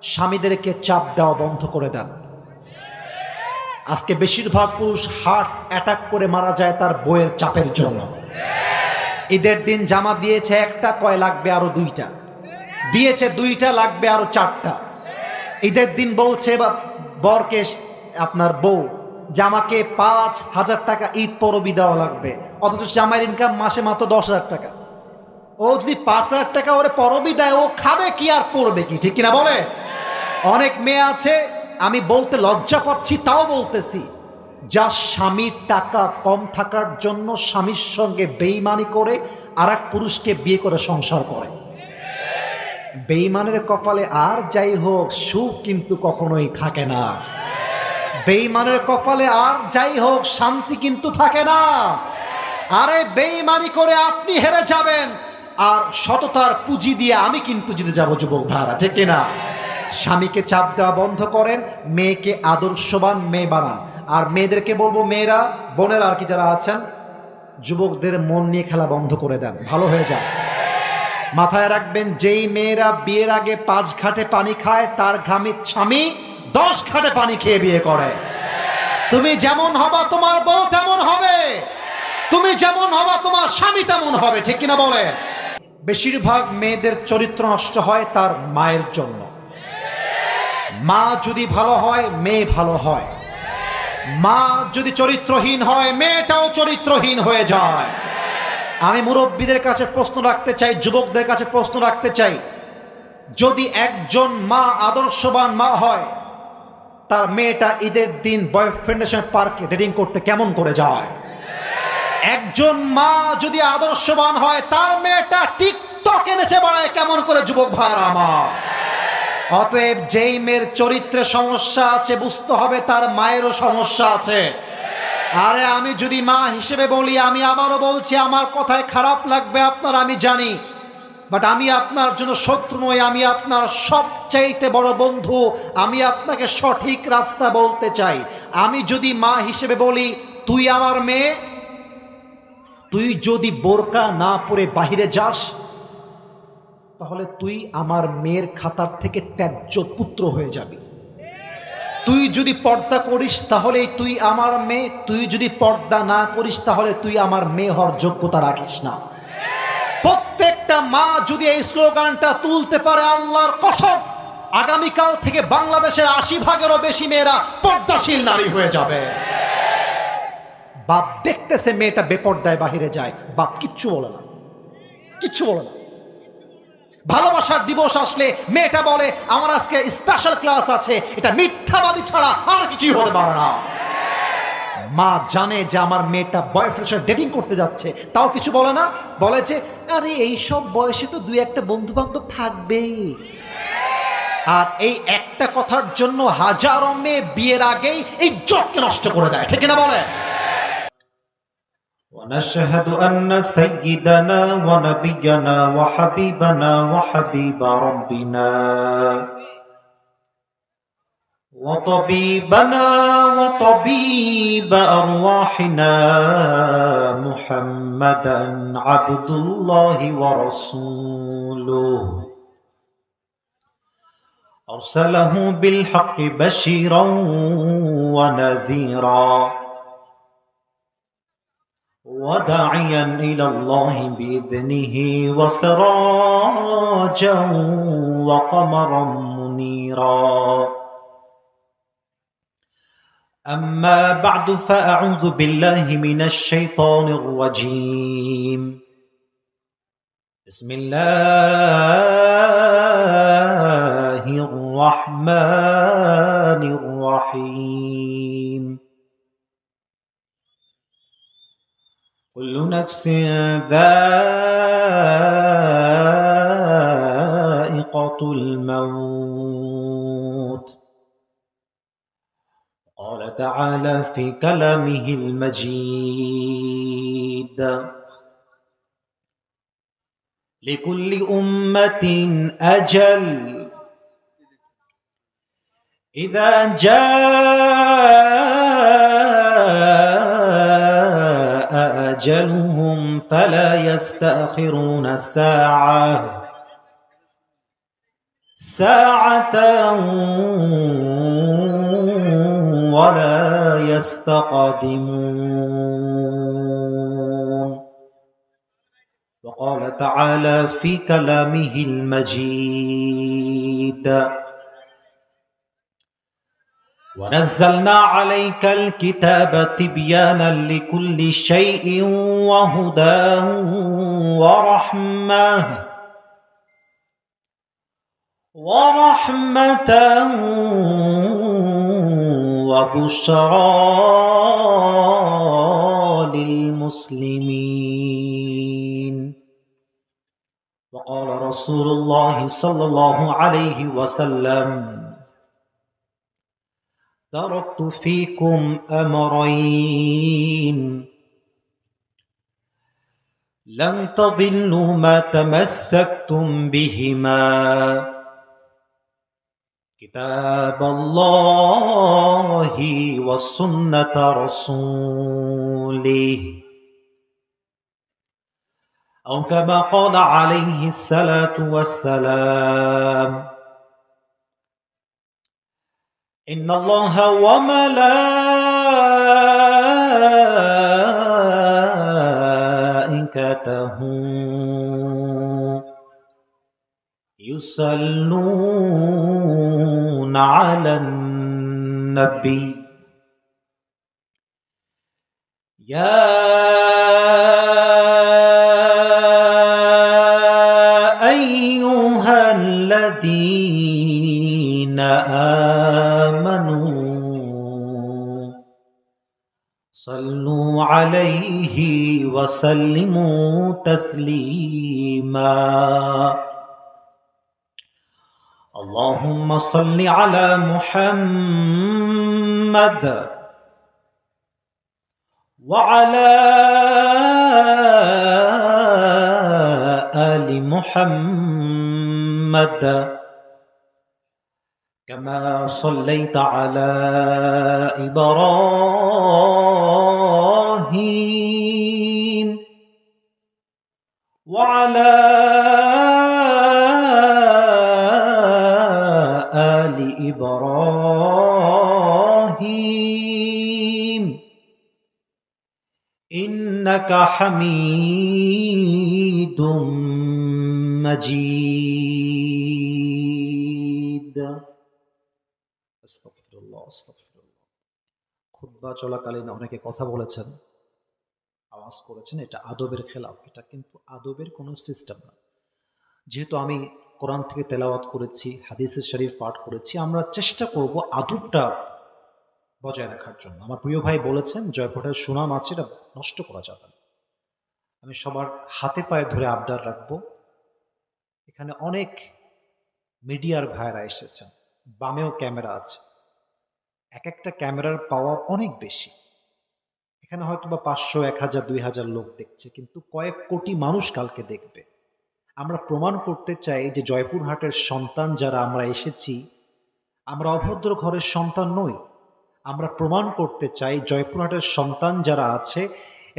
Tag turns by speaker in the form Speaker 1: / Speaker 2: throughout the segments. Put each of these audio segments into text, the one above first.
Speaker 1: স্বামীদেরকে চাপ দেওয়া বন্ধ করে দেন। আজকে বেশিরভাগ পুরুষ হার্ট অ্যাটাক করে মারা যায় তার বইয়ের চাপের জন্য। ঈদের দিন জামা দিয়েছে একটা, কয় লাগবে আরো দুইটা, দিয়েছে দুইটা, লাগবে আরো চারটা। ঈদের দিন বলছে বা বরকে আপনার বউ জামাকে 5,000 টাকা ঈদ পরবি দেওয়া লাগবে, অথচ জামাইয়ের ইনকাম মাসে মাত্র 10,000 টাকা। ও যদি 5,000 টাকা ওরে পরবি দেয়, ও খাবে কি আর পরবে কি? ঠিক কিনা বলে? অনেক মেয়ে আছে, আমি বলতে লজ্জা পাচ্ছি তাও বলতেছি, যা স্বামীর টাকা কম থাকার জন্য স্বামীর সঙ্গে বেঈমানি করে আরেক পুরুষকে বিয়ে করে সংসার করে। বেঈমানের কপালে আর যাই হোক সুখ কিন্তু কখনোই থাকে না। বেঈমানের কপালে আর যাই হোক শান্তি কিন্তু থাকে না। আরে বেঈমানি করে আপনি হেরে যাবেন, আর সততার পুঁজি দিয়ে আমি কিন্তু জিতে যাব। যুবক ভাইরা, ঠিক কিনা? স্বামীকে চাপ দেওয়া বন্ধ করেন, মেয়েকে আদর্শবান মেয়ে বানান। আর মেয়েদেরকে বলবো, মেয়েরা, বোনেরা আর কি যারা আছেন, যুবকদের মন নিয়ে খেলা বন্ধ করে দেন, ভালো হয়ে যায়। মাথায় রাখবেন, যেই মেয়েরা বিয়ের আগে 5 ঘাটে পানি খায়, তার ঘামে স্বামী 10 ঘাটে পানি খেয়ে বিয়ে করে। তুমি যেমন হবা তোমার বউ তেমন হবে, তুমি যেমন হবা তোমার স্বামী তেমন হবে, ঠিক কিনা বলে? বেশিরভাগ মেয়েদের চরিত্র নষ্ট হয় তার মায়ের জন্য। মা যদি ভালো হয় মেয়ে ভালো হয়, মা যদি চরিত্রহীন হয় মেয়েটাও চরিত্রহীন হয়ে যায়। আমি মুরব্বীদের কাছে প্রশ্ন রাখতে চাই, যুবকদের কাছে প্রশ্ন রাখতে চাই, যদি একজন মা আদর্শবান মা হয়, তার মেয়েটা ঈদের দিন বয়ফ্রেন্ডের সঙ্গে পার্কে ডেটিং করতে কেমন করে যায়? একজন মা যদি আদর্শবান হয়, তার মেয়েটা টিকটক এনেছে বাড়ায় কেমন করে? যুবক ভাইরা আমার, অতএব যেই মেয়ের চরিত্রে সমস্যা আছে বুঝতে হবে তার মায়েরও সমস্যা আছে। আরে আমি যদি মা হিসেবে বলি, আমি আবারও বলছি, আমার কথায় খারাপ লাগবে আপনার, আমি জানি, বাট আমি আপনার জন্য শত্রু নই, আমি আপনার সবচাইতে বড় বন্ধু। আমি আপনাকে সঠিক রাস্তা বলতে চাই। আমি যদি মা হিসেবে বলি, তুই আমার মেয়ে, তুই যদি বোরকা না পরে বাহিরে যাস, তাহলে তুই আমার মেয়ের খাতার থেকে ত্যায্য পুত্র হয়ে যাবি। তুই যদি পর্দা করিস তাহলে তুই আমার মেয়ে, তুই যদি পর্দা না করিস তাহলে তুই আমার মেয়ে হওয়ার যোগ্যতা রাখিস না। প্রত্যেকটা মা যদি এই স্লোগানটা তুলতে পারে, আল্লাহর কসম, আগামীকাল থেকে বাংলাদেশের 80%-এরও বেশি মেয়েরা পর্দাশীল নারী হয়ে যাবে। বাপ দেখতেছে মেয়েটা বেপর্দায় বাহিরে যায়, বাপ কিচ্ছু বলে না, কিচ্ছু বলে না। ভালোবাসার দিবস আসলে মেয়েটা বলে, আমার আজকে স্পেশাল ক্লাস আছে। এটা মিথ্যাবাদী ছাড়া আর কিছুই হতে পারে না। মা জানে যে আমার মেয়েটা বয়ফ্রেন্ডের সাথে ডেটিং করতে যাচ্ছে, তাও কিছু বলে না, বলে যে আরে এই সব বয়সে তো 2-1টা বন্ধু বান্ধব থাকবেই। আর এই একটা কথার জন্য হাজারো মেয়ে বিয়ের আগেই ইজ্জতকে নষ্ট করে দেয়, ঠিক না বলে?
Speaker 2: ونشهد أن سيدنا ونبينا وحبيبنا وحبيب ربنا وطبيبنا وطبيب أرواحنا محمدا عبد الله ورسوله أرسله بالحق بشيرا ونذيرا وداعيا إلى الله بإذنه وسراجا وقمرا منيرا أما بعد فأعوذ بالله من الشيطان الرجيم بسم الله الرحمن الرحيم كل نفس ذائقة الموت قال تعالى في كلامه المجيد لكل أمة أجل إذا جاء أجلهم فلا يستأخرون ساعة ساعة ولا يستقدمون وقال تعالى في كلامه المجيد ونزلنا عليك الكتاب تبيانا لكل شيء وهدى ورحمة وبشرى للمسلمين وقال رسول الله صلى الله عليه وسلم تركت فيكم أمرين لن تضلوا ما تمسكتم بهما كتاب الله وسنة رسوله أو كما قال عليه الصلاة والسلام إن الله وملائكته يصلون على النبي يا أيها الذين آمنوا صلوا عليه وسلموا تسليما اللهم صل على محمد وعلى آل محمد كما صليت على إبراهيم وعلى آل إبراهيم إنك حميد مجيد আস্তাগফিরুল্লাহ আস্তাগফিরুল্লাহ। খুতবা চলাকালীন অনেকে কথা বলেছেন, আওয়াজ করেছেন, এটা আদবের খেলাফ। এটা কিন্তু আদবের কোনো সিস্টেম না। যেহেতু আমি কোরআন থেকে তেলাওয়াত করেছি, হাদিসের শরীফ পাঠ করেছি, আমরা চেষ্টা করব আদবটা বজায় রাখার জন্য। আমার প্রিয় ভাই বলেছেন জয়পুরহাটের সুনাম আছে, এটা নষ্ট করা যাবে না। আমি সবার হাতে পায়ে ধরে আবদার রাখবো। এখানে অনেক মিডিয়ার ভাইরা এসেছেন, বামেও ক্যামেরা আছে, এক একটা ক্যামেরার পাওয়ার অনেক বেশি। এখানে হয়তো বা 500, 1000, 2000 লোক দেখছে, কিন্তু কয়েক কোটি মানুষ কালকে দেখবে। আমরা প্রমাণ করতে চাই যে জয়পুরহাটের সন্তান যারা আমরা এসেছি, আমরা অভদ্র ঘরের সন্তান নই। আমরা প্রমাণ করতে চাই জয়পুরহাটের সন্তান যারা আছে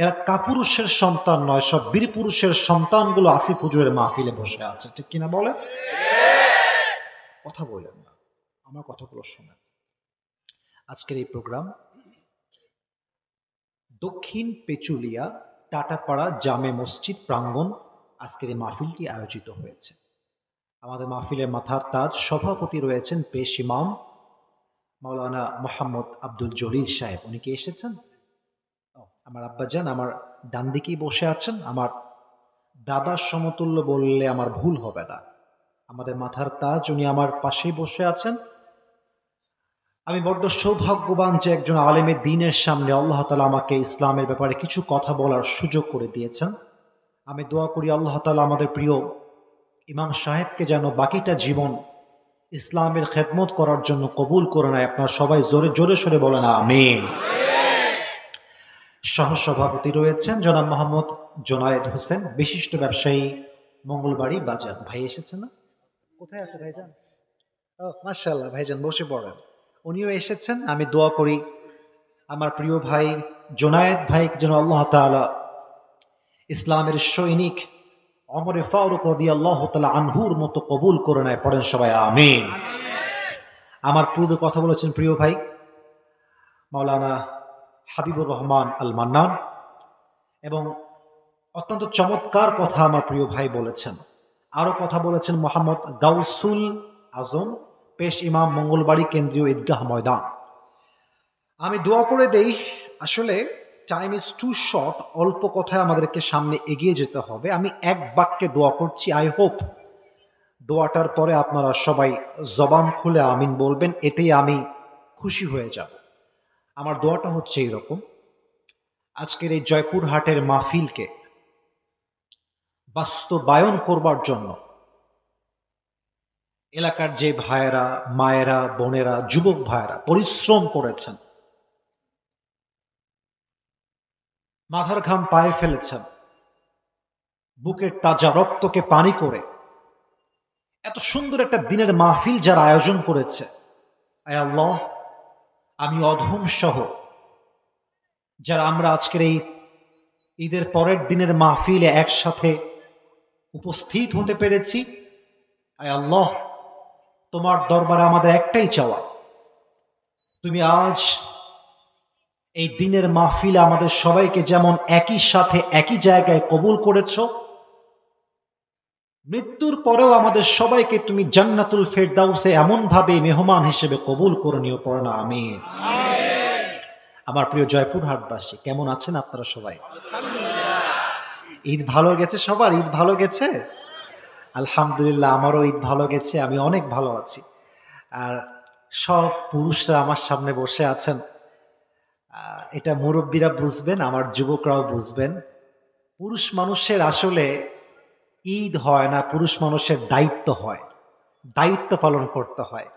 Speaker 2: এরা কাপুরুষের সন্তান নয়, সব বীর পুরুষের সন্তানগুলো আসিফ হুজুরের মাহফিলে বসে আছে। ঠিক কিনা বলে? কথা বললেন না, আমার কথাগুলো শোনেন। আজকের এই প্রোগ্রাম দক্ষিণ পেচুলিয়া টাটাপাড়া জামে মসজিদ প্রাঙ্গণ আজকের এই মাহফিলটি আয়োজিত হয়েছে। আমাদের মাহফিলের মাথার তাজ সভাপতি রয়েছেন পেশ ইমাম মাওলানা মোহাম্মদ আব্দুল জলিল সাহেব। উনি কি এসেছেন? আমার আব্বাজান আমার ডান দিকেই বসে আছেন। আমার দাদার সমতুল্য বললে আমার ভুল হবে না। আমাদের মাথার তাজ, উনি আমার পাশেই বসে আছেন। আমি বড্ড সৌভাগ্যবান যে একজন আলেমের দ্বীনের সামনে আল্লাহ তাআলা আমাকে ইসলামের ব্যাপারে কিছু কথা বলার সুযোগ করে দিয়েছেন। আমি দোয়া করি আল্লাহ তাআলা আমাদের প্রিয় ইমাম সাহেবকে যেন বাকিটা জীবন ইসলামের খেদমত করার জন্য কবুল করে নেয়। আপনারা সবাই জোরে জোরে সরে বলেন আমিন। সহসভাপতি রয়েছেন জনাব মোহাম্মদ জোনায়েদ হোসেন, বিশিষ্ট ব্যবসায়ী, মঙ্গলবাড়ি বাজার। ভাই এসেছেন না? কোথায় আছে ভাইজান? ও মাশাআল্লাহ, ভাইজান বসে পড়েন। উনিও এসেছেন। আমি দোয়া করি আমার প্রিয় ভাই জোনায়েদ ভাই যেন আল্লাহ তাআলা ইসলামের সৈনিক ওমর ফারুক রাদিয়াল্লাহু তাআলা আনহুর মতো কবুল করে নেয়। পড়েন সবাই আমিন। আমার পূর্বে কথা বলেছেন প্রিয় ভাই মাওলানা হাবিবুর রহমান আল মান্নান, এবং অত্যন্ত চমৎকার কথা আমার প্রিয় ভাই বলেছেন। আরো কথা বলেছেন মোহাম্মদ গাউসুল আজম, পেশ ইমাম, মঙ্গলবাড়ি কেন্দ্রীয় ঈদগাহ ময়দান। আমি দোয়া করে দেই, আসলে টাইম ইজ টু শর্ট, অল্প কথায় আমাদেরকে সামনে এগিয়ে যেতে হবে। আমি এক বাক্যে দোয়া করছি, আই হোপ দোয়াটার পরে আপনারা সবাই জবান খুলে আমিন বলবেন, এতেই আমি খুশি হয়ে যাব। আমার দোয়াটা হচ্ছে এইরকম, আজকের এই জয়পুরহাটের মাহফিলকে বাস্তবায়ন করবার জন্য এলাকার যে ভাইয়েরা, মায়েরা, বোনেরা, যুবক ভাইয়েরা পরিশ্রম করেছেন, মাথার ঘাম পায়ে ফেলেছেন, বুকের তাজা রক্তকে পানি করে এত সুন্দর একটা দিনের মাহফিল যারা আয়োজন করেছে, আয় আল্লাহ, আমি অধম সহ যারা আমরা আজকের এই ঈদের পরের দিনের মাহফিলে একসাথে উপস্থিত হতে পেরেছি, আয় আল্লাহ, তোমার দরবারে আমাদের একটাই চাওয়া, তুমি আজ এই দিনের মাহফিলে আমাদের সবাইকে যেমন একই সাথে একই জায়গায় কবুল করেছ, মৃত্যুর পরেও আমাদের সবাইকে তুমি জান্নাতুল ফেরদাউসে এমন ভাবে মেহমান হিসেবে কবুল করে নিও। পড়ে না আমিন। আমার প্রিয় জয়পুরহাটবাসী, কেমন আছেন আপনারা সবাই? ঈদ ভালো গেছে সবার? ঈদ ভালো গেছে? আলহামদুলিল্লাহ, আমারও ঈদ ভালো গেছে, আমি অনেক ভালো আছি। আর সব পুরুষরা আমার সামনে বসে আছেন, এটা মুরব্বীরা বুঝবেন, আমার যুবকরাও বুঝবেন। পুরুষ মানুষের আসলে ঈদ হয় না, পুরুষ মানুষের দায়িত্ব হয়, দায়িত্ব পালন করতে হয়।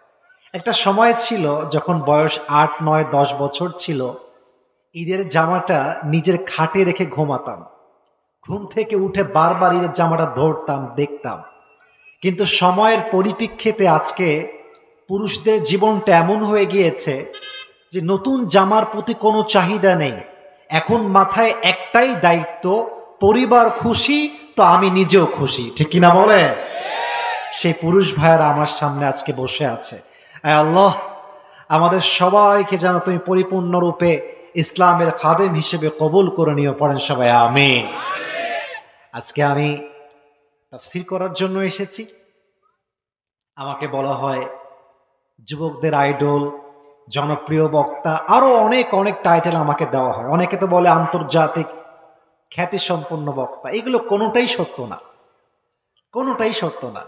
Speaker 2: একটা সময় ছিল যখন বয়স 8, 9, 10 বছর ছিল, ঈদের জামাটা নিজের খাটে রেখে ঘুমাতাম, ঘুম থেকে উঠে বারবার ঈদের জামাটা ধরতাম, দেখতাম। কিন্তু সময়ের পরিপ্রেক্ষিতে আজকে পুরুষদের জীবনটা এমন হয়ে গিয়েছে যে নতুন জামার প্রতি কোনো চাহিদা নেই, এখন মাথায় একটাই দায়িত্ব, পরিবার খুশি তো আমি নিজেও খুশি, ঠিক কিনা বলে? সেই পুরুষ ভাইয়েরা আমার সামনে আজকে বসে আছে। আয় আল্লাহ, আমাদের সবাইকে যেন তুমি পরিপূর্ণরূপে ইসলামের খাদেম হিসেবে কবুল করে নিও। পড়েন সবাই আমিন। আজকে আমি তাফসীর করার জন্য এসেছি। আমাকে বলা হয় যুবকদের আইডল, জনপ্রিয় বক্তা, আরো অনেক অনেক টাইটেল আমাকে দেওয়া হয়। অনেকে তো বলে আন্তর্জাতিক খ্যাতিসম্পন্ন বক্তা। এগুলো কোনোটাই সত্য না, কোনোটাই সত্য না।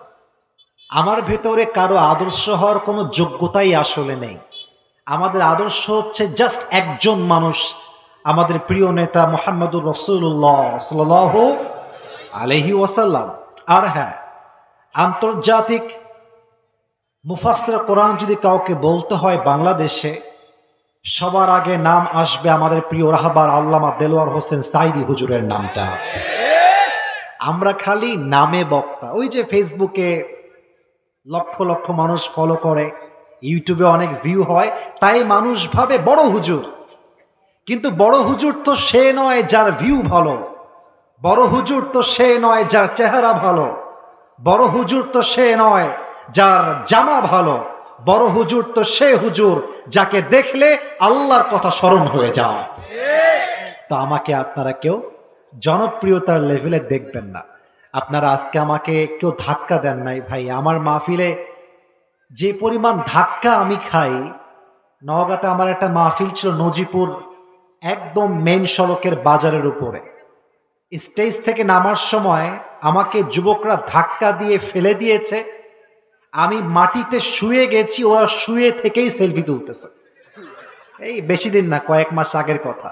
Speaker 2: আমার ভেতরে কারো আদর্শ হওয়ার কোনো যোগ্যতাই আসলে নেই। আমাদের আদর্শ হচ্ছে জাস্ট একজন মানুষ, আমাদের প্রিয় নেতা মুহাম্মদুর রাসূলুল্লাহ সাল্লাল্লাহু আলাইহি ওয়াসাল্লাম। আর হ্যাঁ, আন্তর্জাতিক মুফাসসির কোরআন যদি কাউকে বলতে হয় বাংলাদেশে, সবার আগে নাম আসবে আমাদের প্রিয় রাহবার আল্লামা দেলোয়ার হোসেন সাঈদী হুজুরের নামটা। আমরা খালি নামে বক্তা। ওই যে ফেসবুকে লক্ষ লক্ষ মানুষ ফলো করে, ইউটিউবে অনেক ভিউ হয়, তাই মানুষ ভাবে বড় হুজুর। কিন্তু বড় হুজুর তো সে নয় যার ভিউ ভালো, বড় হুজুর তো সে নয় যার চেহারা ভালো, বড় হুজুর তো সে নয় যার জামা ভালো, বড় হুজুর তো সে হুজুর যাকে দেখলে আল্লাহর কথা স্মরণ হয়ে যায়। তো আমাকে আপনারা কেউ জনপ্রিয়তার লেভেলে দেখবেন না। আপনারা আজকে আমাকে কেউ ধাক্কা দেন নাই ভাই। আমার মাহফিলে যে পরিমাণ ধাক্কা আমি খাই, নওগাঁতে আমার একটা মাহফিল ছিল নজিপুর, একদম মেইন সড়কের বাজারের উপরে। স্টেজ থেকে নামার সময় আমাকে যুবকরা ধাক্কা দিয়ে ফেলে দিয়েছে, আমি মাটিতে শুয়ে গেছি, ওরা শুয়ে থেকেই সেলফি তুলতেছে। এই বেশি দিন না, কয়েক মাস আগের কথা।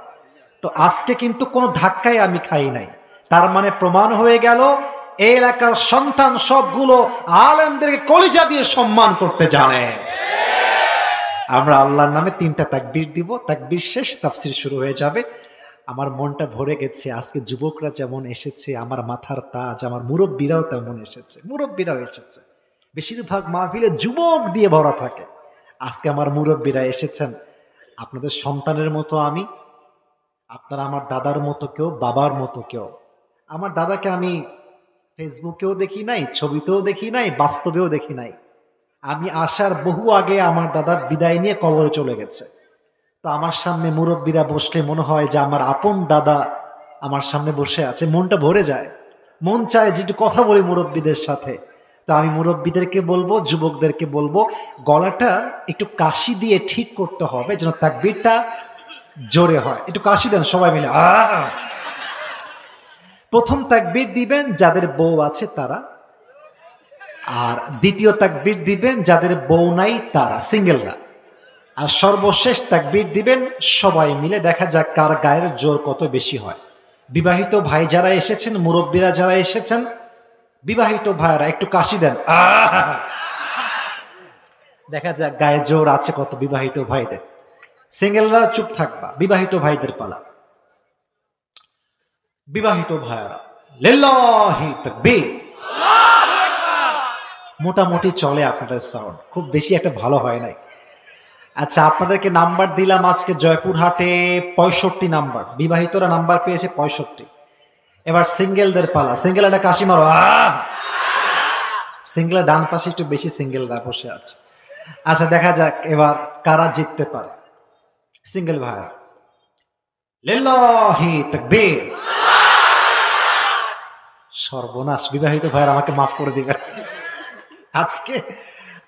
Speaker 2: তো আজকে কিন্তু কোনো ধাক্কাই আমি খাই নাই। তার মানে প্রমাণ হয়ে গেল এই এলাকার সন্তান সবগুলো আলেমদেরকে কলিজা দিয়ে সম্মান করতে জানে। আমরা আল্লাহর নামে 3টা তাকবীর দিব, তাকবীর শেষ তাফসীর শুরু হয়ে যাবে। আমার মনটা ভরে গেছে। আজকে যুবকরা যেমন এসেছে, আমার মাথার তাজ, আমার মুরব্বীরাও তেমন এসেছে, মুরব্বীরাও এসেছে। বেশিরভাগ মাহফিলে যুবক দিয়ে ভরা থাকে। আজকে আমার মুরব্বীরা এসেছেন। আপনাদের সন্তানের মতো আমি, আপনারা আমার দাদার মতো কেউ, বাবার মতো কেউ। আমার দাদাকে আমি
Speaker 1: ফেসবুকেও দেখি নাই, ছবিতেও দেখি নাই, বাস্তবেও দেখি নাই। আমি আসার বহু আগে আমার দাদা বিদায় নিয়ে কবরে চলে গেছে। তো আমার সামনে মুরব্বীরা বসলে মনে হয় যে আমার আপন দাদা আমার সামনে বসে আছে, মনটা ভরে যায়। মন চায় যে একটু কথা বলি মুরব্বীদের সাথে। তো আমি মুরব্বীদেরকে বলবো, যুবকদেরকে বলবো, গলাটা একটু কাশি দিয়ে ঠিক করতে হবে যেন তাকবীরটা জোরে হয়। একটু কাশি দেন সবাই মিলে। প্রথম তাকবীর দিবেন যাদের বউ আছে তারা, আর দ্বিতীয় তাকবীর দিবেন যাদের বউ নাই তারা, সিঙ্গেলরা, আর সর্বশেষ তাকবীর দিবেন সবাই মিলে। দেখা যাক কার গায়ের জোর কত বেশি হয়। বিবাহিত ভাই যারা এসেছেন, মুরব্বীরা যারা এসেছেন, বিবাহিত ভাইরা একটু কাশি দেন। দেখা যাক গায়ে জোর আছে কত বিবাহিত ভাইদের। সিঙ্গেলরা চুপ থাকবা, বিবাহিত ভাইদের পালা। বিবাহিত ভাইরা লিল্লাহি তাকবীর। মোটামুটি চলে আপনাদের সাউন্ড, খুব বেশি একটা ভালো হয় নাই। আচ্ছা, আপনাদেরকে নাম্বার দিলাম আজকে জয়পুরহাটে 65 নাম্বার, বিবাহিতরা নাম্বার পেয়েছে 65। এবার সিঙ্গেলদের পালা। সিঙ্গেল একটা কাশি মারো। সিঙ্গেলের ডান পাশে একটু বেশি সিঙ্গেলরা বসে আছে। আচ্ছা, দেখা যাক এবার কারা জিততে পারে। সিঙ্গেল ভাইরা লিল্লাহি তাকবীর। সর্বনাশ, বিবাহিত ভাইরা আমাকে মাফ করে দিবেন। আজকে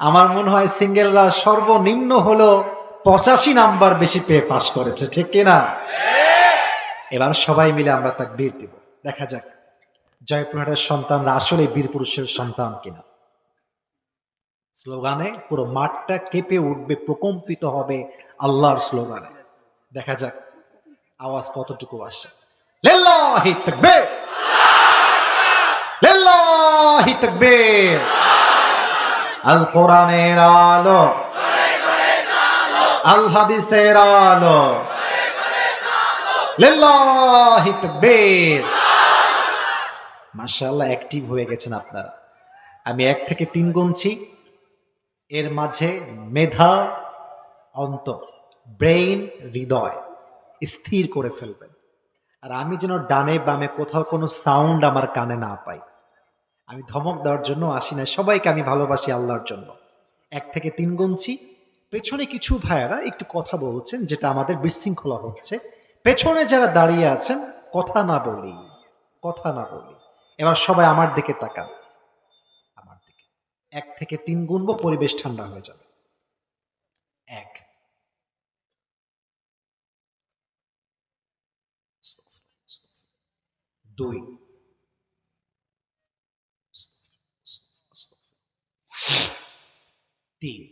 Speaker 1: আমার মনে হয় সিঙ্গেলরা সর্বনিম্ন হলো 85 নাম্বার বেশি পেয়ে পাশ করেছে, ঠিক কিনা? এবার সবাই মিলে আমরা তাকবীর দিব। দেখা যাক জয়পুরহাটের সন্তানরা আসলে বীর পুরুষের সন্তান কিনা। স্লোগানে পুরো মাঠটা কেঁপে উঠবে, প্রকম্পিত হবে আল্লাহর স্লোগানে। দেখা যাক আওয়াজ কতটুকু আসে। লিল্লাহি তাকবীর, লিল্লাহি তাকবীর। আল কোরআনের আলো, আল হাদিসের আলো, লিল্লাহি তাকবীর। মাশাআল্লাহ, অ্যাক্টিভ হয়ে গেছেন আপনারা। আমি 1 থেকে 3 গুনছি, এর মাঝে মেধা, অন্তর, ব্রেইন, হৃদয় স্থির করে ফেলবেন। আর আমি যেন ডানে বামে কোথাও কোনো সাউন্ড আমার কানে না পাই। আমি ধমক দেওয়ার জন্য আসি না, সবাইকে আমি ভালোবাসি আল্লাহর জন্য। 1 থেকে 3 গুনছি। পেছনে কিছু ভাইয়েরা একটু কথা বলছেন, যেটা আমাদের বিশৃঙ্খলা হচ্ছে। পেছনে যারা দাঁড়িয়ে আছেন, কথা না বলি, কথা না বলি। এবার সবাই আমার দিকে তাকান, আমার দিকে। 1 থেকে 3 গুনবো, পরিবেশ ঠান্ডা হয়ে যাবে। 1, 2, 3।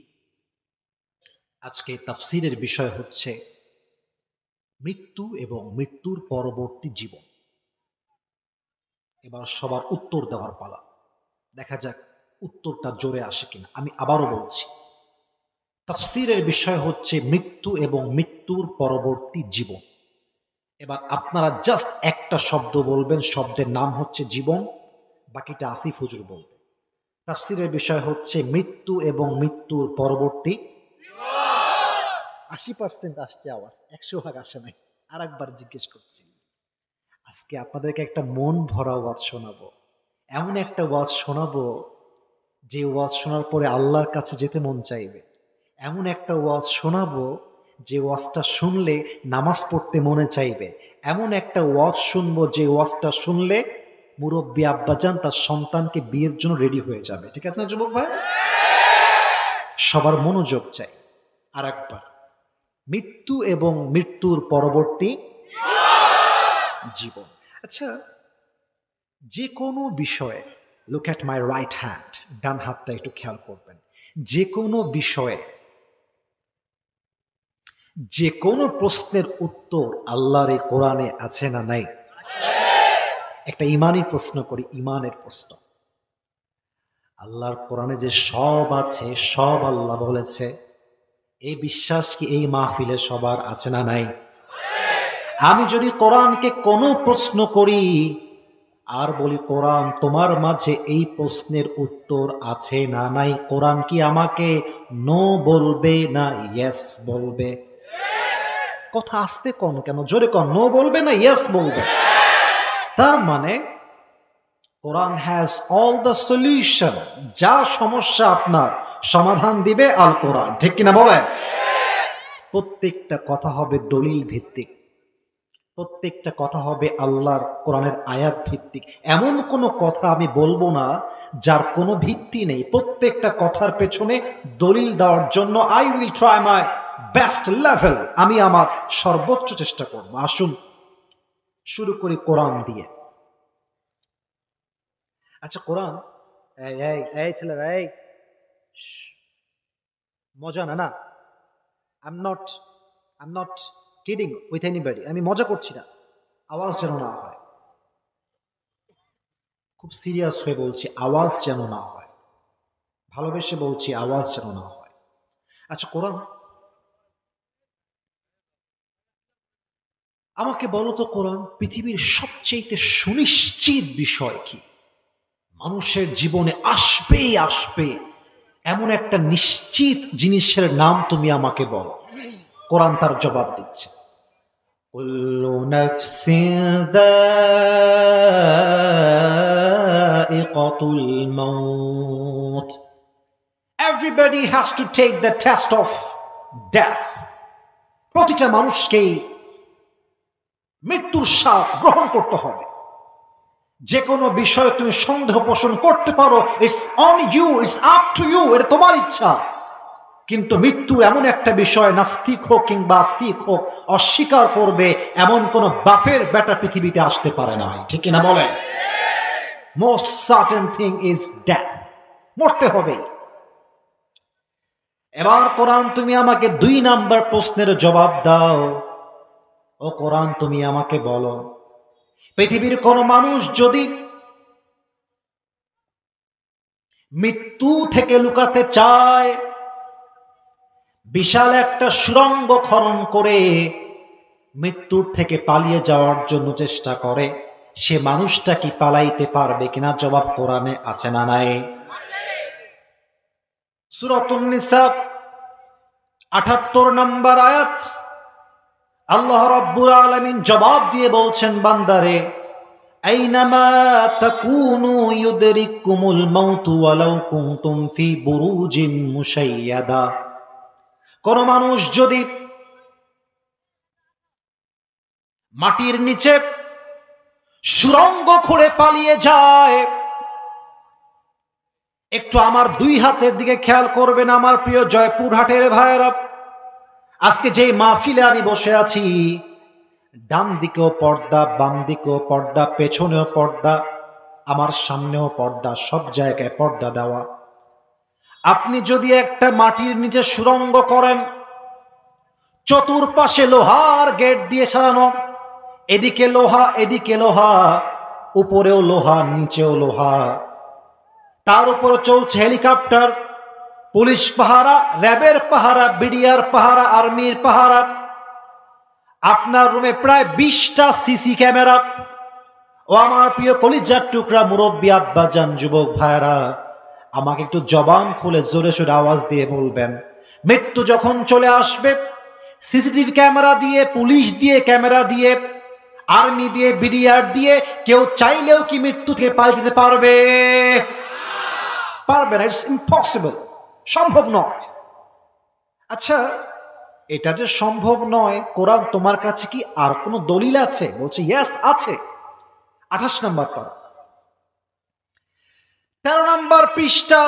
Speaker 1: আজকে তাফসীরের বিষয় হচ্ছে মৃত্যু এবং মৃত্যুর পরবর্তী জীবন। এবার সবার উত্তর দেওয়ার পালা। দেখা যাক উত্তরটা জোরে আসে কিনা। আমি আবারও বলছি, তাফসীরের বিষয় হচ্ছে মৃত্যু এবং মৃত্যুর পরবর্তী জীবন। এবার আপনারা জাস্ট একটা শব্দ বলবেন, শব্দের নাম হচ্ছে জীবন, বাকিটা আসিফ হুজুর বলবে। তাফসীরের বিষয় হচ্ছে মৃত্যু এবং মৃত্যুর পরবর্তী। 80% আসছে আওয়াজ, 100% আসে নাই। আর একবার জিজ্ঞেস করছি। আজকে আপনাদেরকে একটা মন ভরা ওয়াজ শোনাবো। এমন একটা ওয়াজ শোনাবো যে ওয়াজ শোনার পরে আল্লাহর কাছে যেতে মন চাইবে। এমন একটা ওয়াজ শোনাবো যে ওয়াজটা শুনলে নামাজ পড়তে মনে চাইবে। এমন একটা ওয়াজ শুনবো যে ওয়াজটা শুনলে মুরব্বী আব্বাজান তার সন্তানকে বিয়ের জন্য রেডি হয়ে যাবে। ঠিক আছে না যুবক ভাই? সবার মনোযোগ চাই। আর একবার, মৃত্যু এবং মৃত্যুর পরবর্তী জীবন। আচ্ছা, যে কোনো বিষয়ে, look at my right hand, ডান হাতটা একটু খেয়াল করবেন। যে কোনো বিষয়ে, যে কোনো প্রশ্নের উত্তর আল্লাহর এই কোরআনে আছে না নাই? একটা ইমানি প্রশ্ন করি, ইমানের প্রশ্ন। আল্লাহর কোরআনে যে সব আছে, সব আল্লাহ বলেছে, এই বিশ্বাস কি এই মাহফিলে সবার আছে না নাই? আমি যদি কোরআনকে কোনো প্রশ্ন করি আর বলি, কোরআন তোমার মাঝে এই প্রশ্নের উত্তর আছে না নাই, কোরআন কি আমাকে নো বলবে না ইয়েস বলবে? কথা আসতে কন কেন, জোরে কন। নো বলবে না ইয়েস বলবে? তার মানে
Speaker 2: কোরআন হ্যাজ অল দ্য সলিউশন। যা সমস্যা আপনার সমাধান দিবে আল কোরআন, ঠিক কিনা বলে? প্রত্যেকটা কথা হবে দলিল ভিত্তিক, প্রত্যেকটা কথা হবে আল্লাহর কোরআনের আয়াত ভিত্তিক। এমন কোনো কথা আমি বলবো না যার কোনো ভিত্তি নেই। প্রত্যেকটা কথার পেছনে দলিল দেওয়ার জন্য I will try my best level, আমি আমার সর্বোচ্চ চেষ্টা করব। আসুন শুরু করি কোরআন দিয়ে। আচ্ছা কোরআন, এই এই এই ছেলেরা, এই মজা না না, I am not kidding with anybody, আমি মজা করছি না, আওয়াজ যেন না হয়। খুব সিরিয়াস হয়ে বলছি, আওয়াজ যেন না হয়। ভালোবেসে বলছি, আওয়াজ যেন না হয়। আচ্ছা কোরআন, আমাকে বলো তো কোরআন, পৃথিবীর সবচেয়ে সুনিশ্চিত বিষয় কি? মানুষের জীবনে আসবেই আসবে এমন একটা নিশ্চিত জিনিসের নাম তুমি আমাকে বলো। কোরআন তার জবাব দিচ্ছে, কুল্লু নাফসিন যায়িকাতুল মাউত। Everybody has to take the test of death. প্রতিটা মানুষকেই মৃত্যুর স্বাদ গ্রহণ করতে হবে। যে কোনো বিষয়ে তুমি সন্দেহ পোষণ করতে পারো, it's on you, it's up to you, এটা তোমার ইচ্ছা। কিন্তু মৃত্যু এমন একটা বিষয়, নাস্তিক হোক কিংবা আস্তিক হোক, অস্বীকার করবে এমন কোন বাপের বেটা পৃথিবীতে আসতে পারে না, ঠিক কিনা বলে? Most certain thing is death, মরতে হবে। এবার কোরআন তুমি আমাকে 2 নাম্বার প্রশ্নের জবাব দাও। ও কোরআন তুমি আমাকে বলো, পৃথিবীর কোন মানুষ যদি মৃত্যু থেকে লুকাতে চায়, বিশাল একটা সুড়ঙ্গ খনন করে মৃত্যুর থেকে পালিয়ে যাওয়ার জন্য চেষ্টা করে, সে মানুষটা কি পালাইতে পারবে কিনা? জবাব কোরআনে আছে না নাই? সূরাতুন নিসা 78 নম্বর আয়াত, আল্লাহ রাব্বুল আলামিন জবাব দিয়ে বলছেন, বান্দারে, আইনামা তাকুনু ইউদরিকুমুল মাউতু ওয়ালাউ কুনতুম ফি বুরুজিন মুশাইয়াদা। কোন মানুষ যদি মাটির নিচে সুড়ঙ্গ খুঁড়ে পালিয়ে যায়, একটু আমার 2 হাতের দিকে খেয়াল করবেন আমার প্রিয় জয়পুরহাটের ভাইয়েরা। আজকে যেই মাহফিলে আমি বসে আছি, ডান দিকেও পর্দা, বাম দিকেও পর্দা, পেছনেও পর্দা, আমার সামনেও পর্দা, সব জায়গায় পর্দা দেওয়া। আপনি যদি একটা মাটির নিচে সুড়ঙ্গ করেন, চতুর্পাশে লোহার গেট দিয়ে সাজানো, এদিকে লোহা এদিকে লোহা, উপরেও লোহা নিচেও লোহা, তার উপরে চলছে হেলিকপ্টার, পুলিশ পাহারা, র্যাবের পাহারা, বিডিআর পাহারা, আর্মির পাহারা। আপনার রুমে প্রায় 20টা সিসি ক্যামেরা। ও আমার প্রিয় কলিজার টুকরা মুরব্বী আব্বাজান, যুবক ভাইরা, আমাকে একটু জবান খুলে জোরে সোরে আওয়াজ দিয়ে বলবেন, মৃত্যু যখন চলে আসবে, সিসিটিভি ক্যামেরা দিয়ে, পুলিশ দিয়ে, ক্যামেরা দিয়ে, আর্মি দিয়ে, বিডিআর দিয়ে, কেউ চাইলেও কি মৃত্যু থেকে পালিয়ে যেতে পারবে? পারবে না, ইটস ইম্পসিবল, সম্ভব নয়। আচ্ছা, এটা যে সম্ভব নয়, কোরআন তোমার কাছে কি আর কোনো দলিল আছে? বলছে ইয়েস আছে। 28 নম্বর পারা, 13 নম্বর পৃষ্ঠা,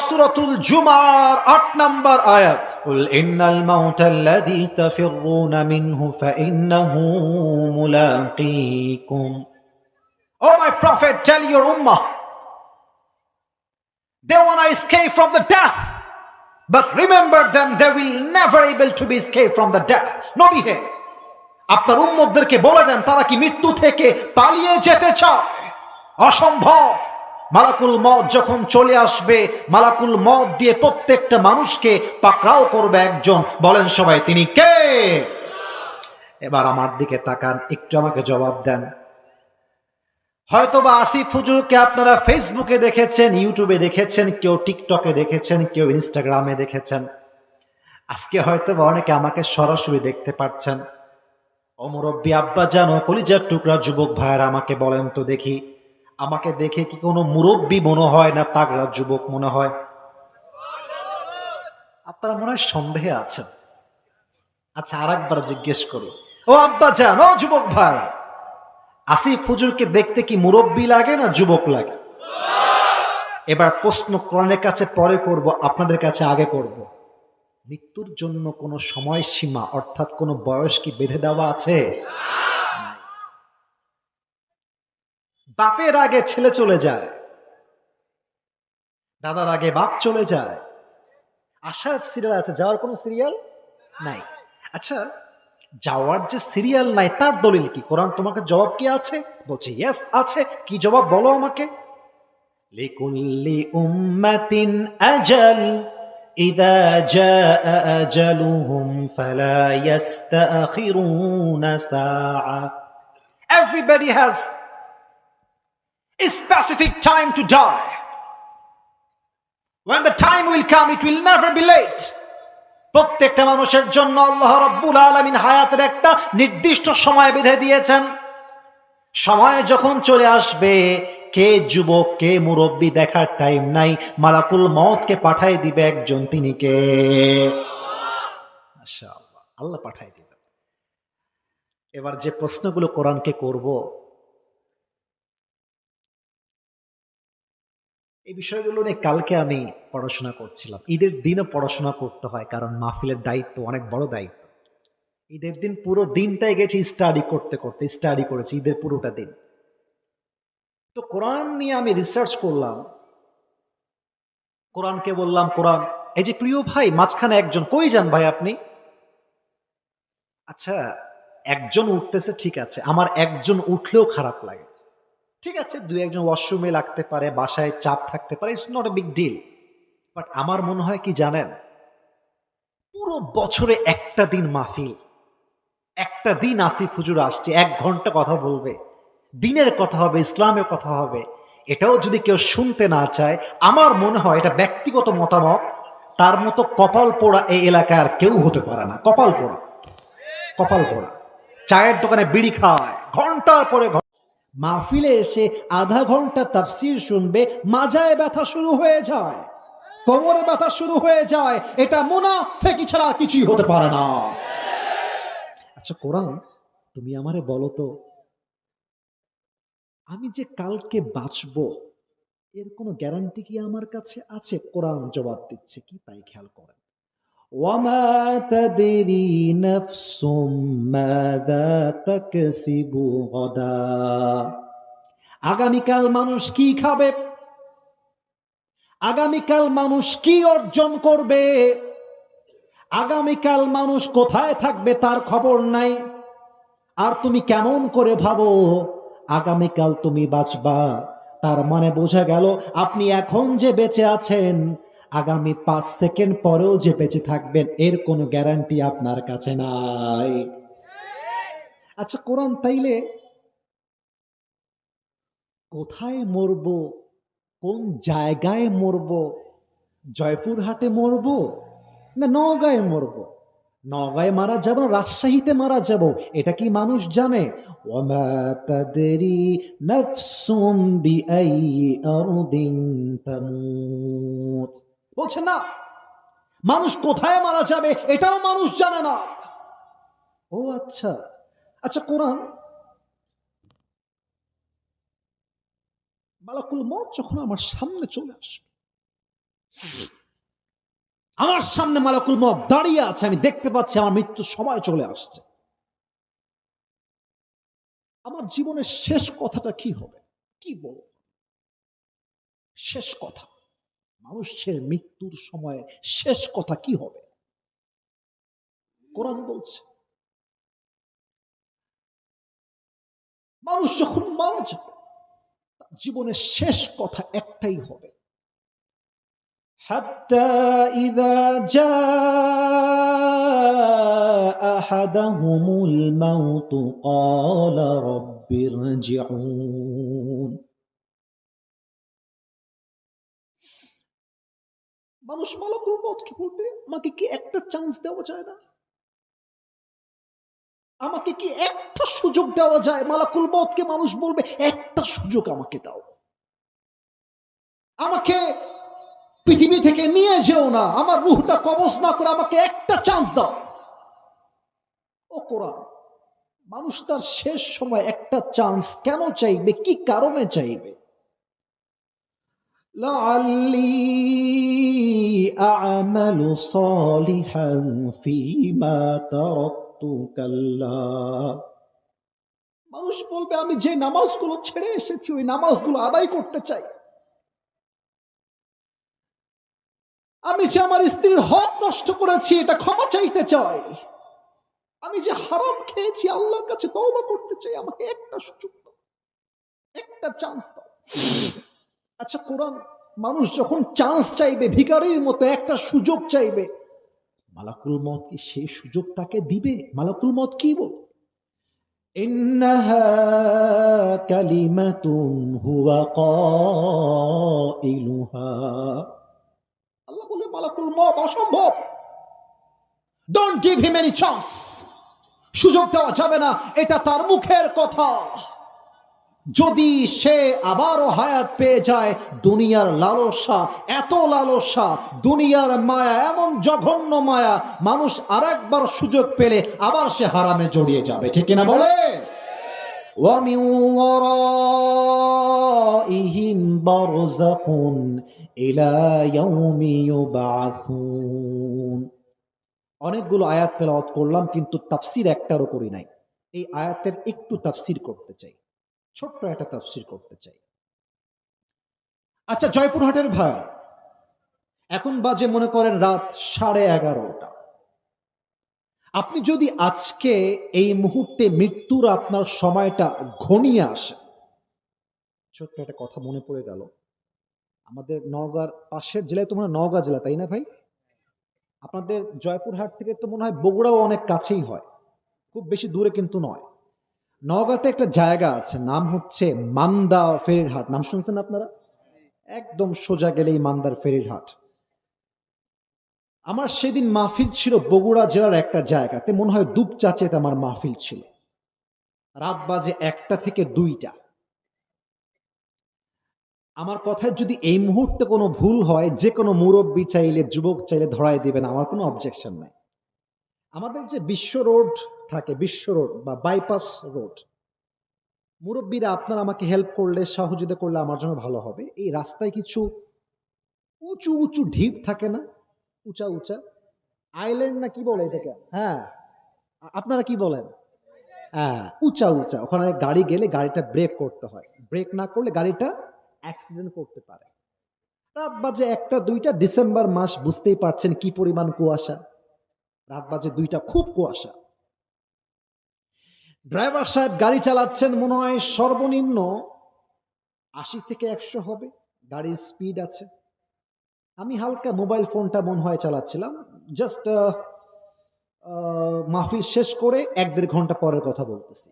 Speaker 2: সূরাতুল জুমার 8 নম্বর আয়াত, কুল ইন্নাল মাউতাল্লাযী তাফিররুনা মিনহু ফাইন্নাহু মুলাকীকুম। O my prophet, tell your উম্মাহ, they want to escape from the death, but remember them, they will never able to be escape from the death. নবী হে, আপনার উম্মতদেরকে বলে দেন, তারা কি মৃত্যু থেকে পালিয়ে যেতে চায়? অসম্ভব। মালাকুল মউত যখন চলে আসবে, মালাকুল মউত দিয়ে প্রত্যেকটা মানুষকে পাকড়াও করবে একজন। বলেন সবাই, তিনি কে? এবার আমার দিকে তাকান, একটু আমাকে জবাব দেন। হয়তোবা আসিফ হুজুরকে আপনারা ফেসবুকে দেখেছেন, ইউটিউবে দেখেছেন, কেউ টিকটকে দেখেছেন, কেউ ইনস্টাগ্রামে দেখেছেন। আজকে হয়তোবা অনেকে আমাকে সরাসরি দেখতে পাচ্ছেন। ও মুরব্বী আব্বাজান ও কলিজার টুকরা যুবক ভাইয়েরা, আমাকে বলেন তো দেখি, আমাকে দেখে কি কোনো মুরব্বী মনে হয় না তাগড়া যুবক মনে হয়? আপনারা মনে হয় সন্দেহে আছেন। আচ্ছা, আর একবার জিজ্ঞেস করি, ও আব্বা জান, ও যুবক ভাই, আসিফ হুজুরকে দেখতে কি মুরব্বী লাগে না যুবক লাগে? এবার প্রশ্ন কোরআনের কাছে পরে করব, আপনাদের কাছে আগে করব। মৃত্যুর জন্য কোনো সময়সীমা অর্থাৎ কোনো বয়স কি বেঁধে দেওয়া আছে? নাই। বাপের আগে ছেলে চলে যায়, দাদার আগে বাপ চলে যায়। আসার সিরিয়াল আছে, যাওয়ার কোনো সিরিয়াল নাই। আচ্ছা, যাওয়ার যে সিরিয়াল নাই তার দলিল কি? কোরআন তোমাকে জবাব কি আছে? বলছে ইয়েস আছে। কি জবাব বলো আমাকে? লিকুল্লি উম্মাতিন আজাল ইযা জাআ আজালুহুম ফালা ইস্তাখিরুনা সাআ। Everybody has a specific time to die. When the time will come, it will never be late. প্রত্যেকটা মানুষের জন্য আল্লাহ রাব্বুল আলামিন হায়াতের একটা নির্দিষ্ট সময় বেঁধে দিয়েছেন। সময় যখন চলে আসবে, কে যুবক কে মুরব্বী দেখার টাইম নাই। মালাকুল মউতকে পাঠাই দিবে একজন, তিনি কে? মাশাআল্লাহ, আল্লাহ পাঠাই দিবে। এবার যে প্রশ্নগুলো কোরআনকে করব, এই বিষয়গুলো নিয়ে কালকে আমি পড়াশোনা করছিলাম। ঈদের দিনও পড়াশোনা করতে হয়, কারণ মাহফিলের দায়িত্ব অনেক বড় দায়িত্ব। ঈদের দিন পুরো দিনটাই গেছি স্টাডি করতে করতে, স্টাডি করেছি ঈদের পুরোটা দিন। তো কোরআন নিয়ে আমি রিসার্চ করলাম, কোরআনকে বললাম, কোরআন এই যে প্রিয় ভাই, মাঝখানে একজন, কই যান ভাই আপনি? আচ্ছা, একজন উঠতেছে ঠিক আছে, আমার একজন উঠলেও খারাপ লাগে। ঠিক আছে, দুই একজন ওয়াশরুমে লাগতে পারে, বাসায় চাপ থাকতে পারে, it's not a big deal. But আমার মনে হয় কি জানেন, পুরো বছরে একটা দিন মাহফিল, একটা দিন আসিফ হুজুর আসছে, 1 ঘন্টা কথা বলবে, দিনের কথা হবে, ইসলামের কথা হবে, এটাও যদি কেউ শুনতে না চায়, আমার মনে হয় এটা ব্যক্তিগত মতামত, তার মতো কপাল পোড়া এই এলাকার কেউ হতে পারে না। কপাল পোড়া, কপাল পোড়া। চায়ের দোকানে বিড়ি খাওয়ায় ঘন্টার পরে মাহফিলে এসে আধা ঘন্টা তাফসীর শুনবে, মাজায় ব্যথা শুরু হয়ে যায়, কোমরে ব্যথা শুরু হয়ে যায়। এটা মুনাফিকি ছাড়া কিছুই হতে পারে না। আচ্ছা কোরআন, তুমি আমারে বলো তো, আমি যে কালকে বাঁচবো এর কোনো গ্যারান্টি কি আমার কাছে আছে? কোরআন জবাব দিচ্ছে কি, তাই খেয়াল করেন। ওয়ামা তাদরি নাফসুম মাযা তাকসিবু গাদা। আগামীকাল মানুষ কি খাবে, আগামীকাল মানুষ কি অর্জন করবে, আগামীকাল মানুষ কোথায় থাকবে তার খবর নাই। আর তুমি কেমন করে ভাবো আগামীকাল তুমি বাঁচবা? তার মানে বোঝা গেল আপনি এখন যে বেঁচে আছেন, আগামী 5 সেকেন্ড পরেও যে বেঁচে থাকবেন এর কোনো গ্যারান্টি আপনার কাছে নাই। আচ্ছা কোরআন, তাইলে কোথায় মরবো, কোন জায়গায় মরবো? জয়পুরহাটে মরবো না নওগাঁয় মরবো? নওগাঁয় মারা যাব না রাজশাহীতে মারা যাব, এটা কি মানুষ জানে? ওয়ামা তাদরি নাফসুম বিআইয়ি আরদিন তামুত। বলছে না, মানুষ কোথায় মারা যাবে এটাও মানুষ জানে না। ও আচ্ছা, আচ্ছা কোরআন, মালাকুল মউত যখন আমার সামনে চলে আসবে, আমার সামনে মালাকুল মউত দাঁড়িয়ে আছে, আমি দেখতে পাচ্ছি আমার মৃত্যুর সময় চলে আসছে, আমার জীবনের শেষ কথাটা কি হবে? কি বলবো শেষ কথা? মানুষের মৃত্যুর সময় শেষ কথা কি হবে? কোরআন বলছে মানুষ যখন মারা যাবে জীবনের শেষ কথা একটাই হবে, হাত্তা ইযা জাআ আহাদাহুমুল মাউত ক্বালা রাব্বিরজিউন। মানুষ মালাকুল মউতকে বলবে, আমাকে কি একটা চান্স দেওয়া যায় না? আমাকে কি একটা সুযোগ দেওয়া যায়? মালাকুল মউতকে মানুষ বলবে, একটা সুযোগ আমাকে দাও, আমাকে পৃথিবী থেকে নিয়ে যেও না, আমার রূহটা কবজ না করে আমাকে একটা চান্স দাও। ও কোরআন, মানুষ তার শেষ সময় একটা চান্স কেন চাইবে? কি কারণে চাইবে? লাআল্লি আ'মালু সালিহান ফীমা তারাকতু কাল্লা। মানুষ বলবে, আমি যে নামাজগুলো ছেড়ে এসেছি ওই নামাজগুলো আদায় করতে চাই, আমি যে আমার স্ত্রীর হক নষ্ট করেছি এটা ক্ষমা চাইতে চাই, আমি যে হারাম খেয়েছি আল্লাহর কাছে তওবা করতে চাই, আমাকে একটা সুযোগ দাও, একটা চান্স দাও। আচ্ছা কোরআন, মানুষ যখন চান্স চাইবে, ভিখারির মতো একটা সুযোগ চাইবে, মালাকুল মউত কি সেই সুযোগ তাকে দিবে? মালাকুল মউত কি বল, ইন্নাহা কালিমাতুন হুয়া কাইলুহা। আল্লাহ বলে, মালাকুল মউত অসম্ভব, don't give him any chance, সুযোগ দেওয়া যাবে না, এটা তার মুখের কথা। যদি সে আবারও হায়াত পেয়ে যায়, দুনিয়ার লালসা, এত লালসা, দুনিয়ার মায়া, এমন জঘন্য মায়া, মানুষ আরেকবার সুযোগ পেলে আবার সে হারামে জড়িয়ে যাবে, ঠিক কিনা বলে? وَمِنْ وَرَائِهِمْ بَرْزَخٌ إِلَى يَوْمِ يُبْعَثُونَ। অনেকগুলো আয়াত তেলাওয়াত করলাম, কিন্তু তাফসির একটারও করি নাই। এই আয়াতের একটু তাফসির করতে চাই, ছোট্ট একটা তাফসির করতে চাই। আচ্ছা জয়পুরহাটের ভাই, এখন বাজে মনে করেন রাত 11:30। আপনি যদি আজকে এই মুহূর্তে মৃত্যুর আপনার সময়টা ঘনিয়ে আসে, ছোট্ট একটা কথা মনে পড়ে গেল, আমাদের নওগাঁর পাশের জেলায়, তোমরা নওগাঁ জেলা তাই না ভাই? আপনাদের জয়পুরহাট থেকে তো মনে হয় বগুড়াও অনেক কাছেই হয়, খুব বেশি দূরে কিন্তু নয়। নওগাঁতে একটা জায়গা আছে, নাম হচ্ছে মান্দা ফেরির হাট, নাম শুনছেন আপনারা? একদম সোজা গেলেই মান্দার ফেরির হাট। আমার সেদিন মাহফিল ছিল বগুড়া জেলার একটা জায়গাতে, মনে হয় দুপচাচেতে আমার মাহফিল ছিল, রাত বাজে 1টা থেকে 2টা। আমার কথায় যদি এই মুহূর্তে কোনো ভুল হয়, যে কোনো মুরব্বী চাইলে, যুবক চাইলে ধরায় দিবেন, আমার কোনো অবজেকশন নাই। আমাদের যে বিশ্ব রোড থাকে, বিশ্ব রোড বা বাইপাস রোড, মুরব্বীরা আপনারা আমাকে হেল্প করলে, সহযোগিতা করলে আমার জন্য ভালো হবে। এই রাস্তায় কিছু উঁচু উঁচু ঢিপ থাকে না, উঁচা উঁচা আইল্যান্ড না কি বলে এটাকে? হ্যাঁ, আপনারা কি বলেন? হ্যাঁ, উঁচা উঁচা, ওখানে গাড়ি গেলে গাড়িটা ব্রেক করতে হয়, ব্রেক না করলে গাড়িটা অ্যাক্সিডেন্ট করতে পারে। রাত বাজে 1টা 2টা, ডিসেম্বর মাস, বুঝতেই পারছেন কি পরিমাণ কুয়াশা। রাত বাজে 2টা, খুব কুয়াশা। ড্রাইভার সাহেব গাড়ি চালাচ্ছেন, মনে হয় সর্বনিম্ন 80 থেকে 100 হবে, গাড়ির স্পিড আছে। আমি হালকা মোবাইল ফোনটা মনে হয় চালাচ্ছিলাম, জাস্ট মাহফিল শেষ করে 1-1.5 ঘন্টা পরের কথা বলতেছি।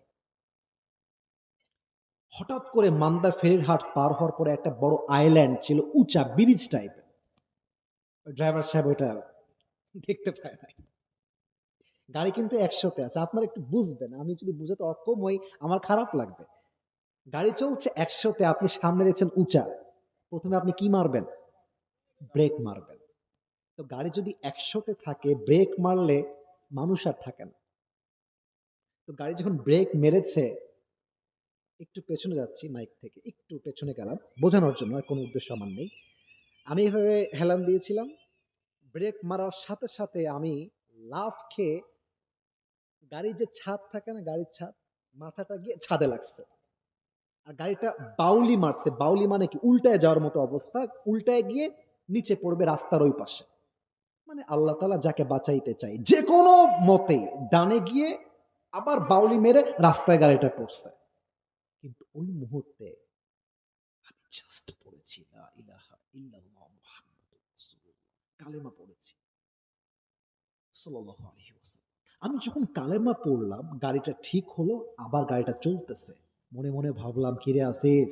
Speaker 2: হঠাৎ করে মান্দা ফেরির হাট পার হওয়ার পরে একটা বড় আইল্যান্ড ছিল, উঁচা ব্রিজ টাইপের। ড্রাইভার সাহেব ওইটা দেখতে পায় নাই। গাড়ি কিন্তু 100-তে আছে, আপনারা একটু বুঝবেন, আমি যদি বুঝাতে অক্ষম হই আমার খারাপ লাগবে। গাড়ি চলছে 100-তে, আপনি সামনে দেখছেন উঁচা, প্রথমে আপনি কি মারবেন? ব্রেক মারবেন। তো গাড়ি যদি 100-তে থাকে, ব্রেক মারলে মানুষ আর থাকে না। তো গাড়ি যখন ব্রেক মেরেছে, একটু পেছনে যাচ্ছি, মাইক থেকে একটু পেছনে গেলাম বোঝানোর জন্য, আর কোনো উদ্দেশ্য আমার নেই। আমি এভাবে হেলান দিয়েছিলাম, ব্রেক মারার সাথে সাথে আমি লাফ খেয়ে, গাড়ির যে ছাদ থাকে না, গাড়ির ছাদ, মাথাটা গিয়ে ছাদে লাগছে, আর গাড়িটা বাউলি মারছে। বাউলি মানে কি? উল্টায় যাওয়ার মতো অবস্থা, উল্টায় গিয়ে নিচে পড়বে রাস্তার ওই পাশে। মানে আল্লাহ তাআলা যাকে বাঁচাইতে চাই, যে কোনো মতে ডানে গিয়ে আবার বাউলি মেরে রাস্তায় গাড়িটা পড়ছে। কিন্তু ওই মুহূর্তে আমি জাস্ট পড়েছি লা ইলাহা ইল্লাল্লাহ মুহাম্মাদুর রাসূলুল্লাহ, কালেমা পড়েছি সাল্লাল্লাহু আলাইহি ওয়াসাল্লাম। আমি যখন কালেমা পড়লাম, গাড়িটা ঠিক হলো, আবার গাড়িটা চলতেছে। মনে মনে ভাবলাম, কিরে আসিফ,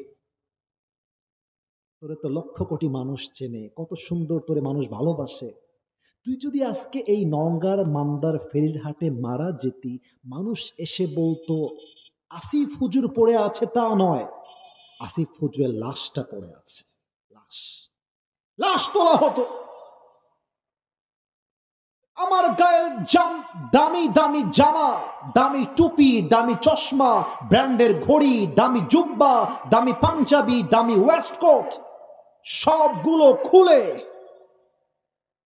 Speaker 2: তোরে তো লক্ষ কোটি মানুষ চেনে, কত সুন্দর তোরে মানুষ ভালোবাসে, তুই যদি আজকে এই নওগাঁর মান্দার ফেরিরহাটে মারা যেতি, মানুষ এসে বলতো আসিফ হুজুর পড়ে আছে, তা নয়, আসিফ হুজুরের লাশটা পড়ে আছে। লাশ লাশ তোলা হতো। আমার গায়ের দামি দামি জামা, দামি টুপি, দামি চশমা, ব্র্যান্ডের ঘড়ি, দামি জুব্বা, দামি পাঞ্জাবি, দামি ওয়েস্টকোট সবগুলো খুলে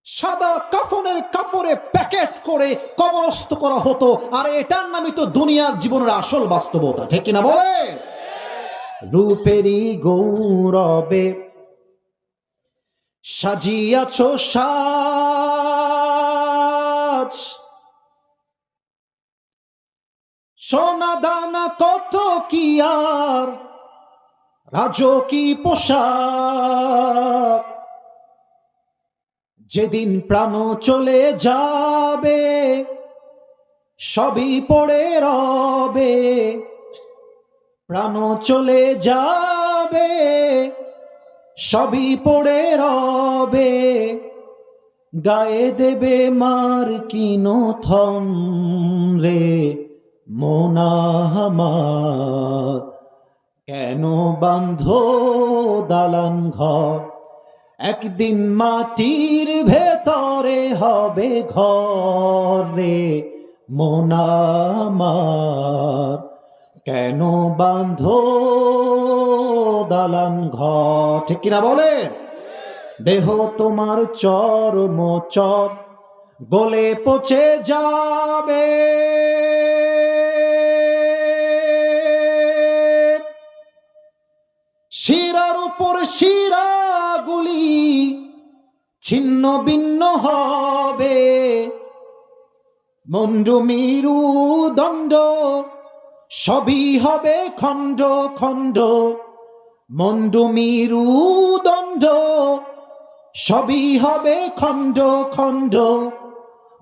Speaker 2: সাদা কাফনের কাপড়ে প্যাকেট করে কবরস্থ করা হতো। আর এটার নামই তো দুনিয়ার জীবনের আসল বাস্তবতা, ঠিক কিনা বলে? রূপেরই গৌরবে সাজিয়াছ সাজ, সোনা দানা কত কি আর রাজকী পোশাক, যেদিন প্রাণ চলে যাবে সবই পড়ে রবে, প্রাণ চলে যাবে সবই পড়ে রবে, গায়ে দেবে মার কিনো থম রে মোনা আমার, কেন বাঁধো দালান ঘর, একদিন মাটির ভেতরে হবে ঘর রে মোনা আমার, কেন বাঁধো দালান ঘর, ঠিক কিনা বলে? দেহ তোমার চরম চর গলে পচে যাবে, শিরার উপর শিরাগুলি ছিন্ন ভিন্ন হবে, মন্ডু মিরু দণ্ড সবই হবে খণ্ড খণ্ড, মন্ডু মিরু দণ্ড সবই হবে খণ্ড খণ্ড,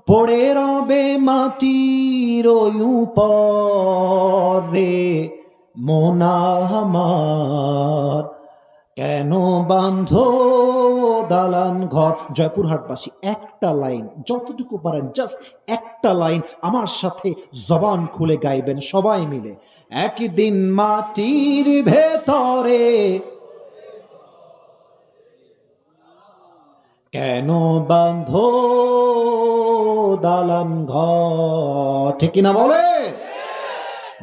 Speaker 2: পড়ে রবে মাটির উপরে মোনা আমার, কেন বাঁধো দালান ঘর। জয়পুরহাটবাসী একটা লাইন, যতটুকু পারেন জাস্ট একটা লাইন আমার সাথে জবান খুলে গাইবেন সবাই মিলে। একদিন মাটির ভেতরে কেন বাঁধো দালান ঘর, ঠিক কিনা বলে?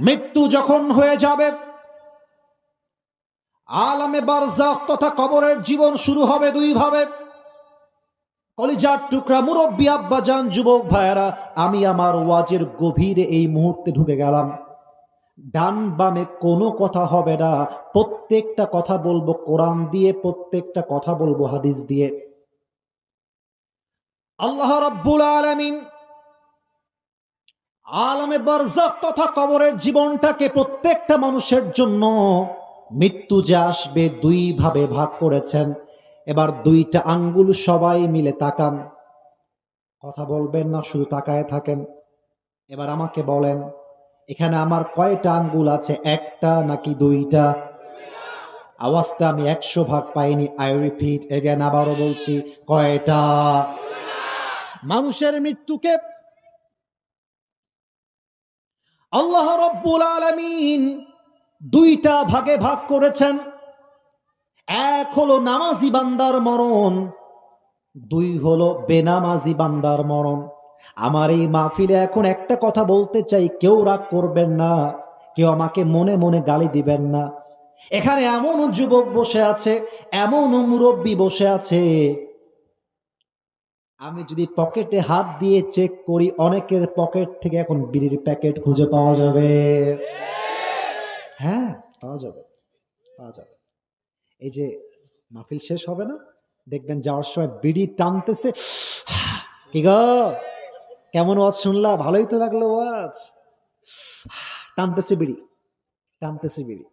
Speaker 2: মৃত্যু যখন হয়ে যাবে, আলামে বারজাখ তথা কবরের জীবন শুরু হবে দুই ভাবে। কলিজার টুকরা মুরব্বী আব্বাজান, যুবক ভাইয়েরা, আমি আমার ওয়াজের গভীরে এই মুহূর্তে ঢুকে গেলাম। ডান বামে কোনো কথা হবে না, প্রত্যেকটা কথা বলবো কোরআন দিয়ে, প্রত্যেকটা কথা বলবো হাদিস দিয়ে। আল্লাহ রাব্বুল আলামিন আলামে বারজাখ তথা কবরের জীবনটাকে প্রত্যেকটা মানুষের জন্য মৃত্যু যে আসবে দুই ভাবে ভাগ করেছেন। এবার দুইটা আঙ্গুল সবাই মিলে তাকান, কথা বলবেন না, শুধু তাকায় থাকেন। এবার আমাকে বলেন, এখানে আমার কয়টা আঙ্গুল আছে, একটা নাকি দুইটা? আওয়াজটা আমি 100 ভাগ পাইনি। আই রিপিট এগেন, আবারও বলছি, কয়টা? মানুষের মৃত্যুকে আল্লাহ রাব্বুল আলামিন দুইটা ভাগে ভাগ করেছেন। এক হলো নামাজি বান্দার মরণ, দুই হলো বেনামাজি বান্দার মরণ। আমার এই মাহফিলে এখন একটা কথা বলতে চাই, কেউ রাগ করবেন না, কেউ আমাকে মনে মনে গালি দিবেন না। এখানে এমন যুবক বসে আছে, এমন মুরব্বী বসে আছে, আমি যদি পকেটে হাত দিয়ে চেক করি, অনেকের পকেট থেকে এখন বিড়ির প্যাকেট খুঁজে পাওয়া যাবে। হ্যাঁ, পাওয়া যাবে, পাওয়া যাবে। এই যে মাহফিল শেষ হবে না, দেখবেন যাওয়ার সময় বিড়ি টানতেছে। কি গো, কেমন ওয়াজ শুনলা? ভালোই তো লাগলো ওয়াজ। টানতেছে বিড়ি, টানতেছে বিড়ি।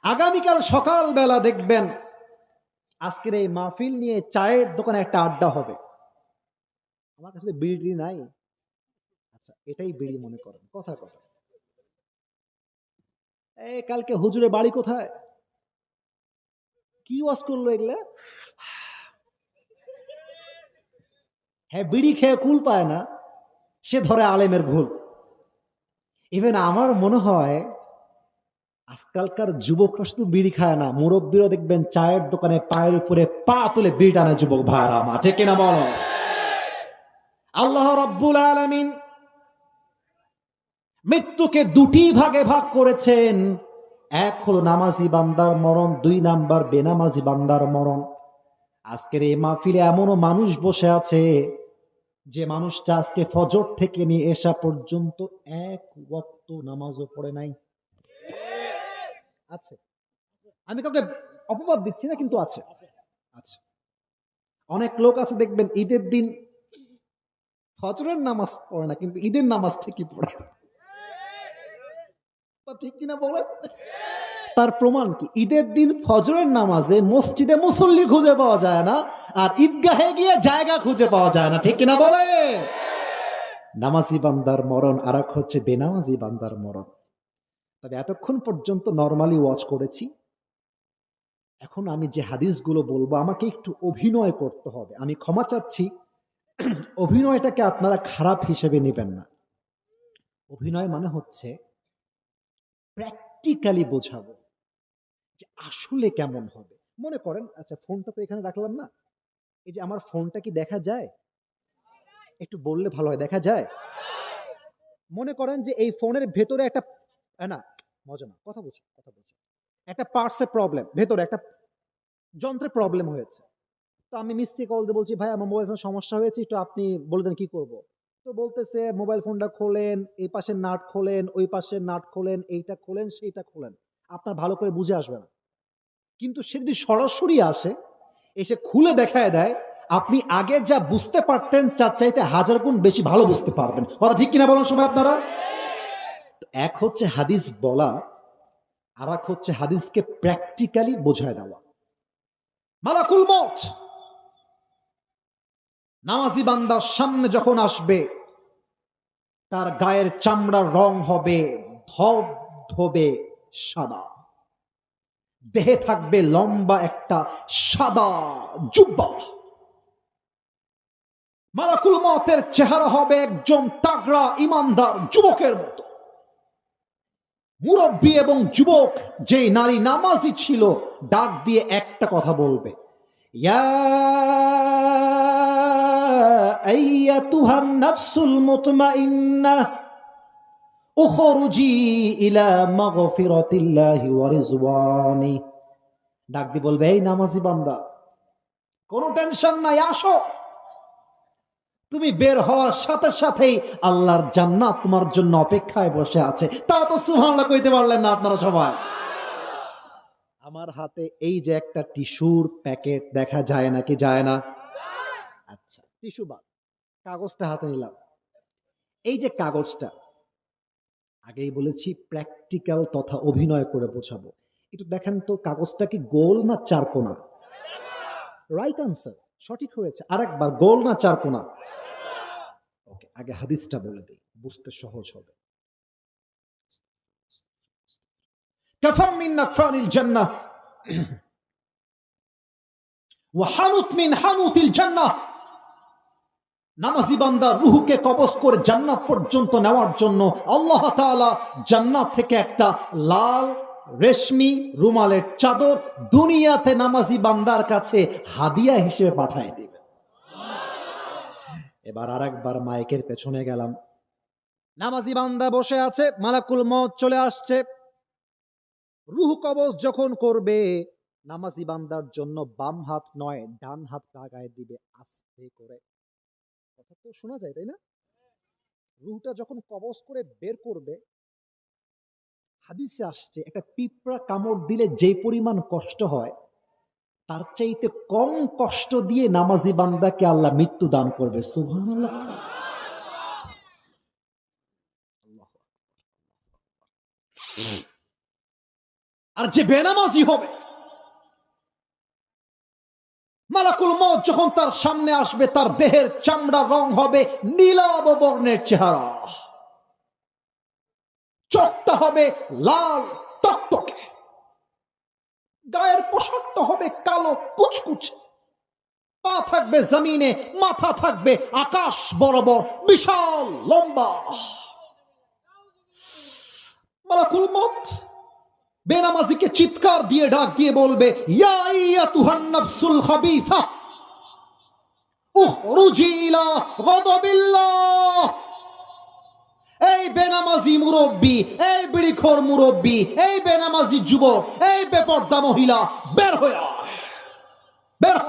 Speaker 2: আগামীকাল সকালবেলা দেখবেন আজকের এই মাহফিল নিয়ে চায়ের দোকানে একটা আড্ডা হবে। আমার কাছে বিড়ি নাই, আচ্ছা এটাই বিড়ি মনে করেন, কথা কথা। এই কালকে হুজুরের বাড়ি কোথায়, কি ওয়াজ করলো এগুলা?
Speaker 1: হ্যাঁ, বিড়ি খেয়ে কুল পায় না, সে ধরে আলেমের ভুল। ইভেন আমার মনে হয় আজকালকার যুবকরা শুধু বিড়ি খায় না, মুরব্বীরা দেখবেন চায়ের দোকানে পায়ের উপরে পা তুলে বিড়ি টানে যুবক ভাইরা আমার, ঠিক কিনা বলো? আল্লাহ রাব্বুল আলামিন মৃত্যুকে দুটি ভাগে ভাগ করেছেন। এক হলো নামাজি বান্দার মরণ, 2 নাম্বার বেনামাজি বান্দার মরণ। আজকের এই মাহফিলে এমনও মানুষ বসে আছে যে মানুষটা আজকে ফজর থেকে নিয়ে এশা পর্যন্ত এক ওয়াক্ত নামাজও পড়ে নাই। আছে, আমি কাউকে অপবাদ দিচ্ছি না, কিন্তু আছে আছে অনেক লোক আছে দেখবেন ঈদের দিন ফজরের নামাজ পড়ে না, কিন্তু ঈদের নামাজ ঠিকই পড়ে। তা ঠিক কিনা বলেন? তার প্রমাণ কি? ঈদের দিন ফজরের নামাজে মসজিদে মুসল্লি খুঁজে পাওয়া যায় না, আর ঈদগাহে গিয়ে জায়গা খুঁজে পাওয়া যায় না, ঠিক কিনা বলে? নামাজি বান্দার মরণ, আর এক হচ্ছে বেনামাজি বান্দার মরণ। তবে এতক্ষণ পর্যন্ত নরমালি ওয়াচ করেছি, এখন আমি যে হাদিসগুলো বলবো আমাকে একটু অভিনয় করতে হবে। আমি ক্ষমা চাচ্ছি, অভিনয়টাকে আপনারা খারাপ হিসেবে নেবেন না। অভিনয় মানে হচ্ছে প্র্যাকটিক্যালি বোঝাবো যে আসলে কেমন হবে। মনে করেন, আচ্ছা ফোনটা তো এখানে রাখলাম না, এই যে আমার ফোনটা কি দেখা যায়? একটু বললে ভালো হয়, দেখা যায়? মনে করেন যে এই ফোনের ভেতরে একটা, না মজা না, কথা বলছো, একটা পার্টসের প্রবলেম, ভেতরে একটা যন্ত্রের প্রবলেম হয়েছে। তো আমি মিস্ত্রি কল দিয়ে বলছি, ভাই আমার মোবাইল ফোন সমস্যা হয়েছে, একটু আপনি বলে দেন কি করব। তো বলতেছে মোবাইল ফোনটা খোলেন, এই পাশের নাট খোলেন, ওই পাশের নাট খোলেন, এইটা খোলেন, সেইটা খোলেন। আপনার ভালো করে বুঝে আসবে না, কিন্তু সে যদি সরাসরি আসে, এসে খুলে দেখায় দেয়, আপনি আগে যা বুঝতে পারতেন তার চাইতে 1000 গুণ বেশি ভালো বুঝতে পারবেন। কথা ঠিক কিনা বলেন সবাই আপনারা? এক হচ্ছে হাদিস বলা, আর এক হচ্ছে হাদিসকে প্র্যাকটিক্যালি বোঝায় দেওয়া। মালাকুল মউত নামাজি বান্দার সামনে যখন আসবে, তার গায়ের চামড়ার রং হবে ধবধবে সাদা, দেহে থাকবে লম্বা একটা সাদা জুব্বা। মালাকুল মউতের চেহারা হবে একজন তাগড়া ইমানদার যুবকের মতো। মুরব্বী এবং যুবক যেই নারী নামাজি ছিল, ডাক দিয়ে একটা কথা বলবে, ইয়া আইয়াতুহান নাফসুল মুতমাইন্নাহ উখরুজি ইলা মাগফিরাতিল্লাহি ওয়া রিজওয়ানি। ডাক দিয়ে বলবে, এই নামাজি বান্দা, কোনো টেনশন নাই, আসো। তুমি বের হওয়ার সাথে সাথেই আল্লাহর জান্নাত তোমার জন্য অপেক্ষায় বসে আছে। তাও তো সুবহানাল্লাহ কইতে পারলেন না আপনারা সবাই। আমার হাতে এই যে একটা টিস্যুর প্যাকেট দেখা যায় নাকি যায় না? আচ্ছা, টিস্যু বাদ, কাগজটা হাতে নিলাম। এই যে কাগজটা, আগেই বলেছি প্র্যাকটিক্যাল তথা অভিনয় করে বোঝাবো। একটু দেখেন তো, কাগজটা কি গোল না চারকোনা? রাইট আনসার, সঠিক হয়েছে। আরেকবার, গোল না চারকোনা? ওকে, আগে হাদিসটা বলে দিই, বুঝতে সহজ হবে। কাফাম মিন নাকফানিল জান্নাহ ওয়া হানুত মিন হানুতিল জান্নাহ। নামাজি বান্দার রূহকে কবজ করে জান্নাত পর্যন্ত নেওয়ার জন্য আল্লাহ তাআলা জান্নাত থেকে একটা লাল রেশমি রুমালের চাদর দুনিয়াতে নামাজি বান্দার কাছে হাদিয়া হিসেবে পাঠিয়ে দিবে। এবার আরেকবার মাইকের পেছনে গেলাম, নামাজি বান্দা বসে আছে, মালাকুল মউত চলে আসছে। রূহ কবজ যখন করবে, নামাজি বান্দার জন্য বাম হাত নয় ডান হাত লাগায় দিবে আস্তে করে। কথা তো শোনা যায়, তাই না? রূহটা যখন কবজ করে বের করবে, হাদিসে আসছে একটা পিঁপড়া কামড় দিলে যে পরিমাণ কষ্ট হয়, তার চাইতে কম কষ্ট দিয়ে নামাজি বান্দাকে আল্লাহ মৃত্যু দান করবে। সুবহানাল্লাহ। আর যে বেনামাজি হবে, মালাকুল মউত যখন তার সামনে আসবে, তার দেহের চামড়া রং হবে নীলাভ বর্ণের চেহারা, চোখটা হবে লাল টকটকে, গায়ের পোশাকটা হবে কালো কুচকুচে,
Speaker 2: পা থাকবে জমিনে, মাথা থাকবে আকাশ বরাবর, বিশাল লম্বা। মালাকুল মউত বেনামাজিকে চিৎকার দিয়ে ডাক দিয়ে বলবে, ইয়া আইয়াতুহান নাফসুল খাবিসা উখরুজি ইলা গাদাবিল্লাহ। এই বেনামাজি মুরব্বী, এই বিড়িখোর মুরব্বী, এই বেনামাজি যুবক, এই বেপর্দা মহিলা, বের হয়ে আয়, বের হ।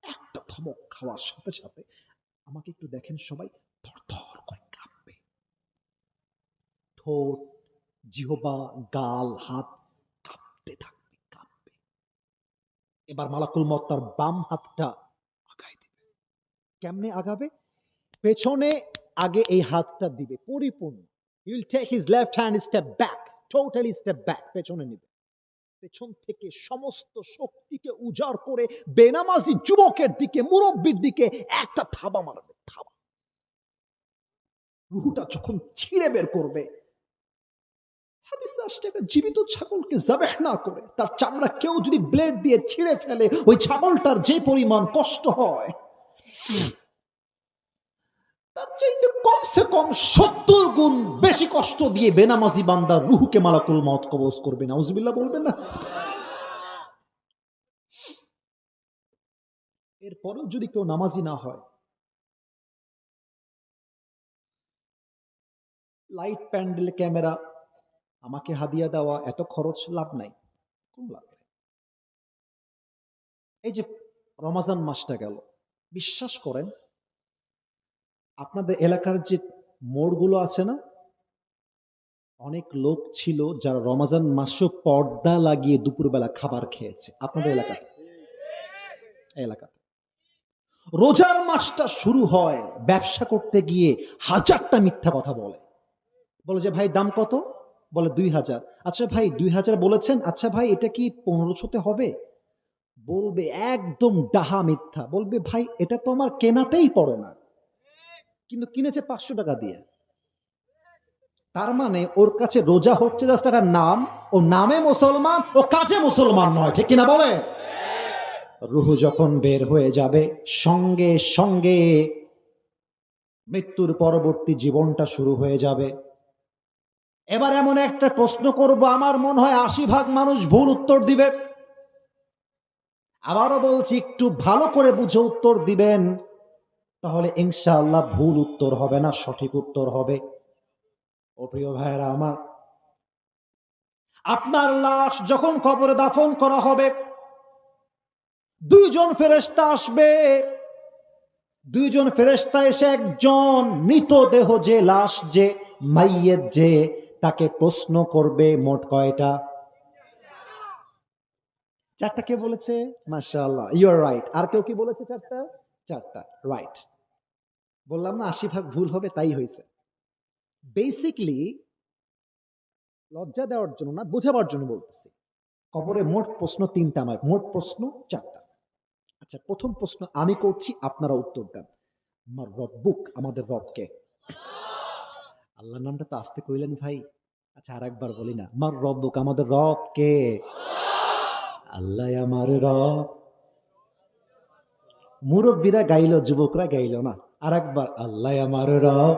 Speaker 2: একটা ধমক খাওয়ার সাথে সাথে আমাকে একটু দেখেন সবাই, থরথর করে কাঁপবে, ঠোঁট, জিহবা, গাল, হাত কাঁপতে থাকবে, কাঁপবে। এবার মালাকুল মউত তার বাম হাতটা আগায় দিবে। কেমনে আগাবে? পেছনে আগে এই হাতটা দিবে পরিপূর্ণ। He will take his left hand step back, totally step back, পেছনে নিবে। পেছন থেকে সমস্ত শক্তিকে উজাড় করে বেনামাজি যুবকের দিকে, মুরব্বির দিকে একটা থাবা মারবে, থাবা। রুহুটা যখন ছিঁড়ে বের করবে, হাদিসে আসছে একটা জীবিত ছাগলকে যাবেহ না করে তার চামড়া কেউ যদি ব্লেড দিয়ে ছিঁড়ে ফেলে, ওই ছাগলটার যে পরিমাণ কষ্ট হয়, তার চাইতে কমসে কম 70 গুণ বেশি কষ্ট দিয়ে বেনামাজি বান্দার রুহকে মালাকুল মউত কবজ করবে। নাউজুবিল্লাহ বলবেন না? এরপরেও যদি কেউ নামাজি না হয়, লাইট, প্যান্ডেল, ক্যামেরা আমাকে হাদিয়া দেওয়া, এত খরচ, লাভ নাই, কোন লাভ নাই। এই যে রমাজান মাসটা গেল, বিশ্বাস করেন আপনাদের এলাকার যে মোড়গুলো আছে না, অনেক লোক ছিল যারা রমাজান মাসেও পর্দা লাগিয়ে দুপুরবেলা খাবার খেয়েছে আপনাদের এলাকাতে। এলাকাতে রোজার মাসটা শুরু হয়, ব্যবসা করতে গিয়ে 1000টা মিথ্যা কথা বলে, বলে যে ভাই দাম কত, বলে 2000। আচ্ছা ভাই 2000 বলেছেন, আচ্ছা ভাই এটা কি 1500-তে হবে, বলবে একদম ডাহা মিথ্যা, বলবে ভাই এটা তো আমার কেনাতেই পড়ে না, কিন্তু কিনেছে 500 টাকা দিয়ে। তার মানে ওর কাছে রোজা হচ্ছে জাস্ট একটা নাম, ও নামে মুসলমান, ও কাজে মুসলমান নয়, ঠিক কিনা বলে? রুহু যখন বের হয়ে যাবে, সঙ্গে সঙ্গে মৃত্যুর পরবর্তী জীবনটা শুরু হয়ে যাবে। এবার এমন একটা প্রশ্ন করব, আমার মনে হয় 80% মানুষ ভুল উত্তর দিবে। আবারও বলছি, একটু ভালো করে বুঝে উত্তর দিবেন, তাহলে ইনশাআল্লাহ ভুল উত্তর হবে না, সঠিক উত্তর হবে। ও প্রিয় ভাইয়েরা আমার, আপনার লাশ যখন কবরে দাফন করা হবে, 2 জন ফেরেশতা আসবে। 2 জন ফেরেশতা এসে একজন মৃতদেহ, যে লাশ, যে মাইয়েত, যে তাকে প্রশ্ন করবে। মোট কয়টা? 4টা। কে বলেছে? মাশাআল্লাহ, ইউ আর রাইট। আর কেউ কি বলেছে 4টা? 4টা, রাইট। বললাম না 80% ভুল হবে, তাই হয়েছে। বেসিকলি লজ্জা দেওয়ার জন্য না, বোঝাবার জন্য বলতেছি। কবরে মোট প্রশ্ন 3টা নয়, মোট প্রশ্ন 4টা। আচ্ছা, প্রথম প্রশ্ন আমি করছি, আপনারা উত্তর দেন। আমার রব্বুক, আমাদের রবকে। আল্লাহর নামটা তো আস্তে কইলেন ভাই। আচ্ছা আরেকবার বলি না, আমার রব্বুক, আমাদের রবকে। আল্লাহ আমার রব। মুরব্বীরা গাইলো, যুবকরা গাইলো না। আরেকবার, আল্লাহ আমার রব।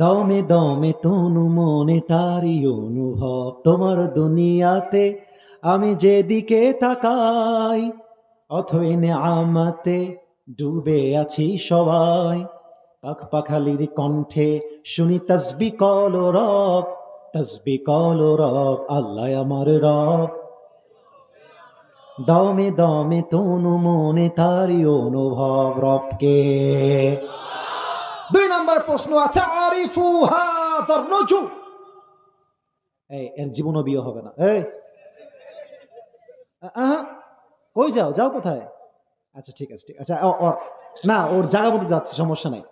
Speaker 2: দমে দমে তনু মনে তারি অনুভব, তোমার দুনিয়াতে আমি যেদিকে তাকাই, অথই নেয়ামতে ডুবে আছি সবাই। পাখ পাখালির কণ্ঠে শুনি তসবি কল রব, তসবি কল রব, আল্লাহ আমার রব। দমে দমে তনু মনে তারি অনুভব, রবকে। 2 নম্বর প্রশ্ন আছে, আরিফু হাযার রাজুল। এর জীবনও বিয়ে হবে না। কই যাও, যাও কোথায়? আচ্ছা ঠিক আছে, ঠিক আছে। না, ওর জায়গা মতো যাচ্ছে, সমস্যা নাই।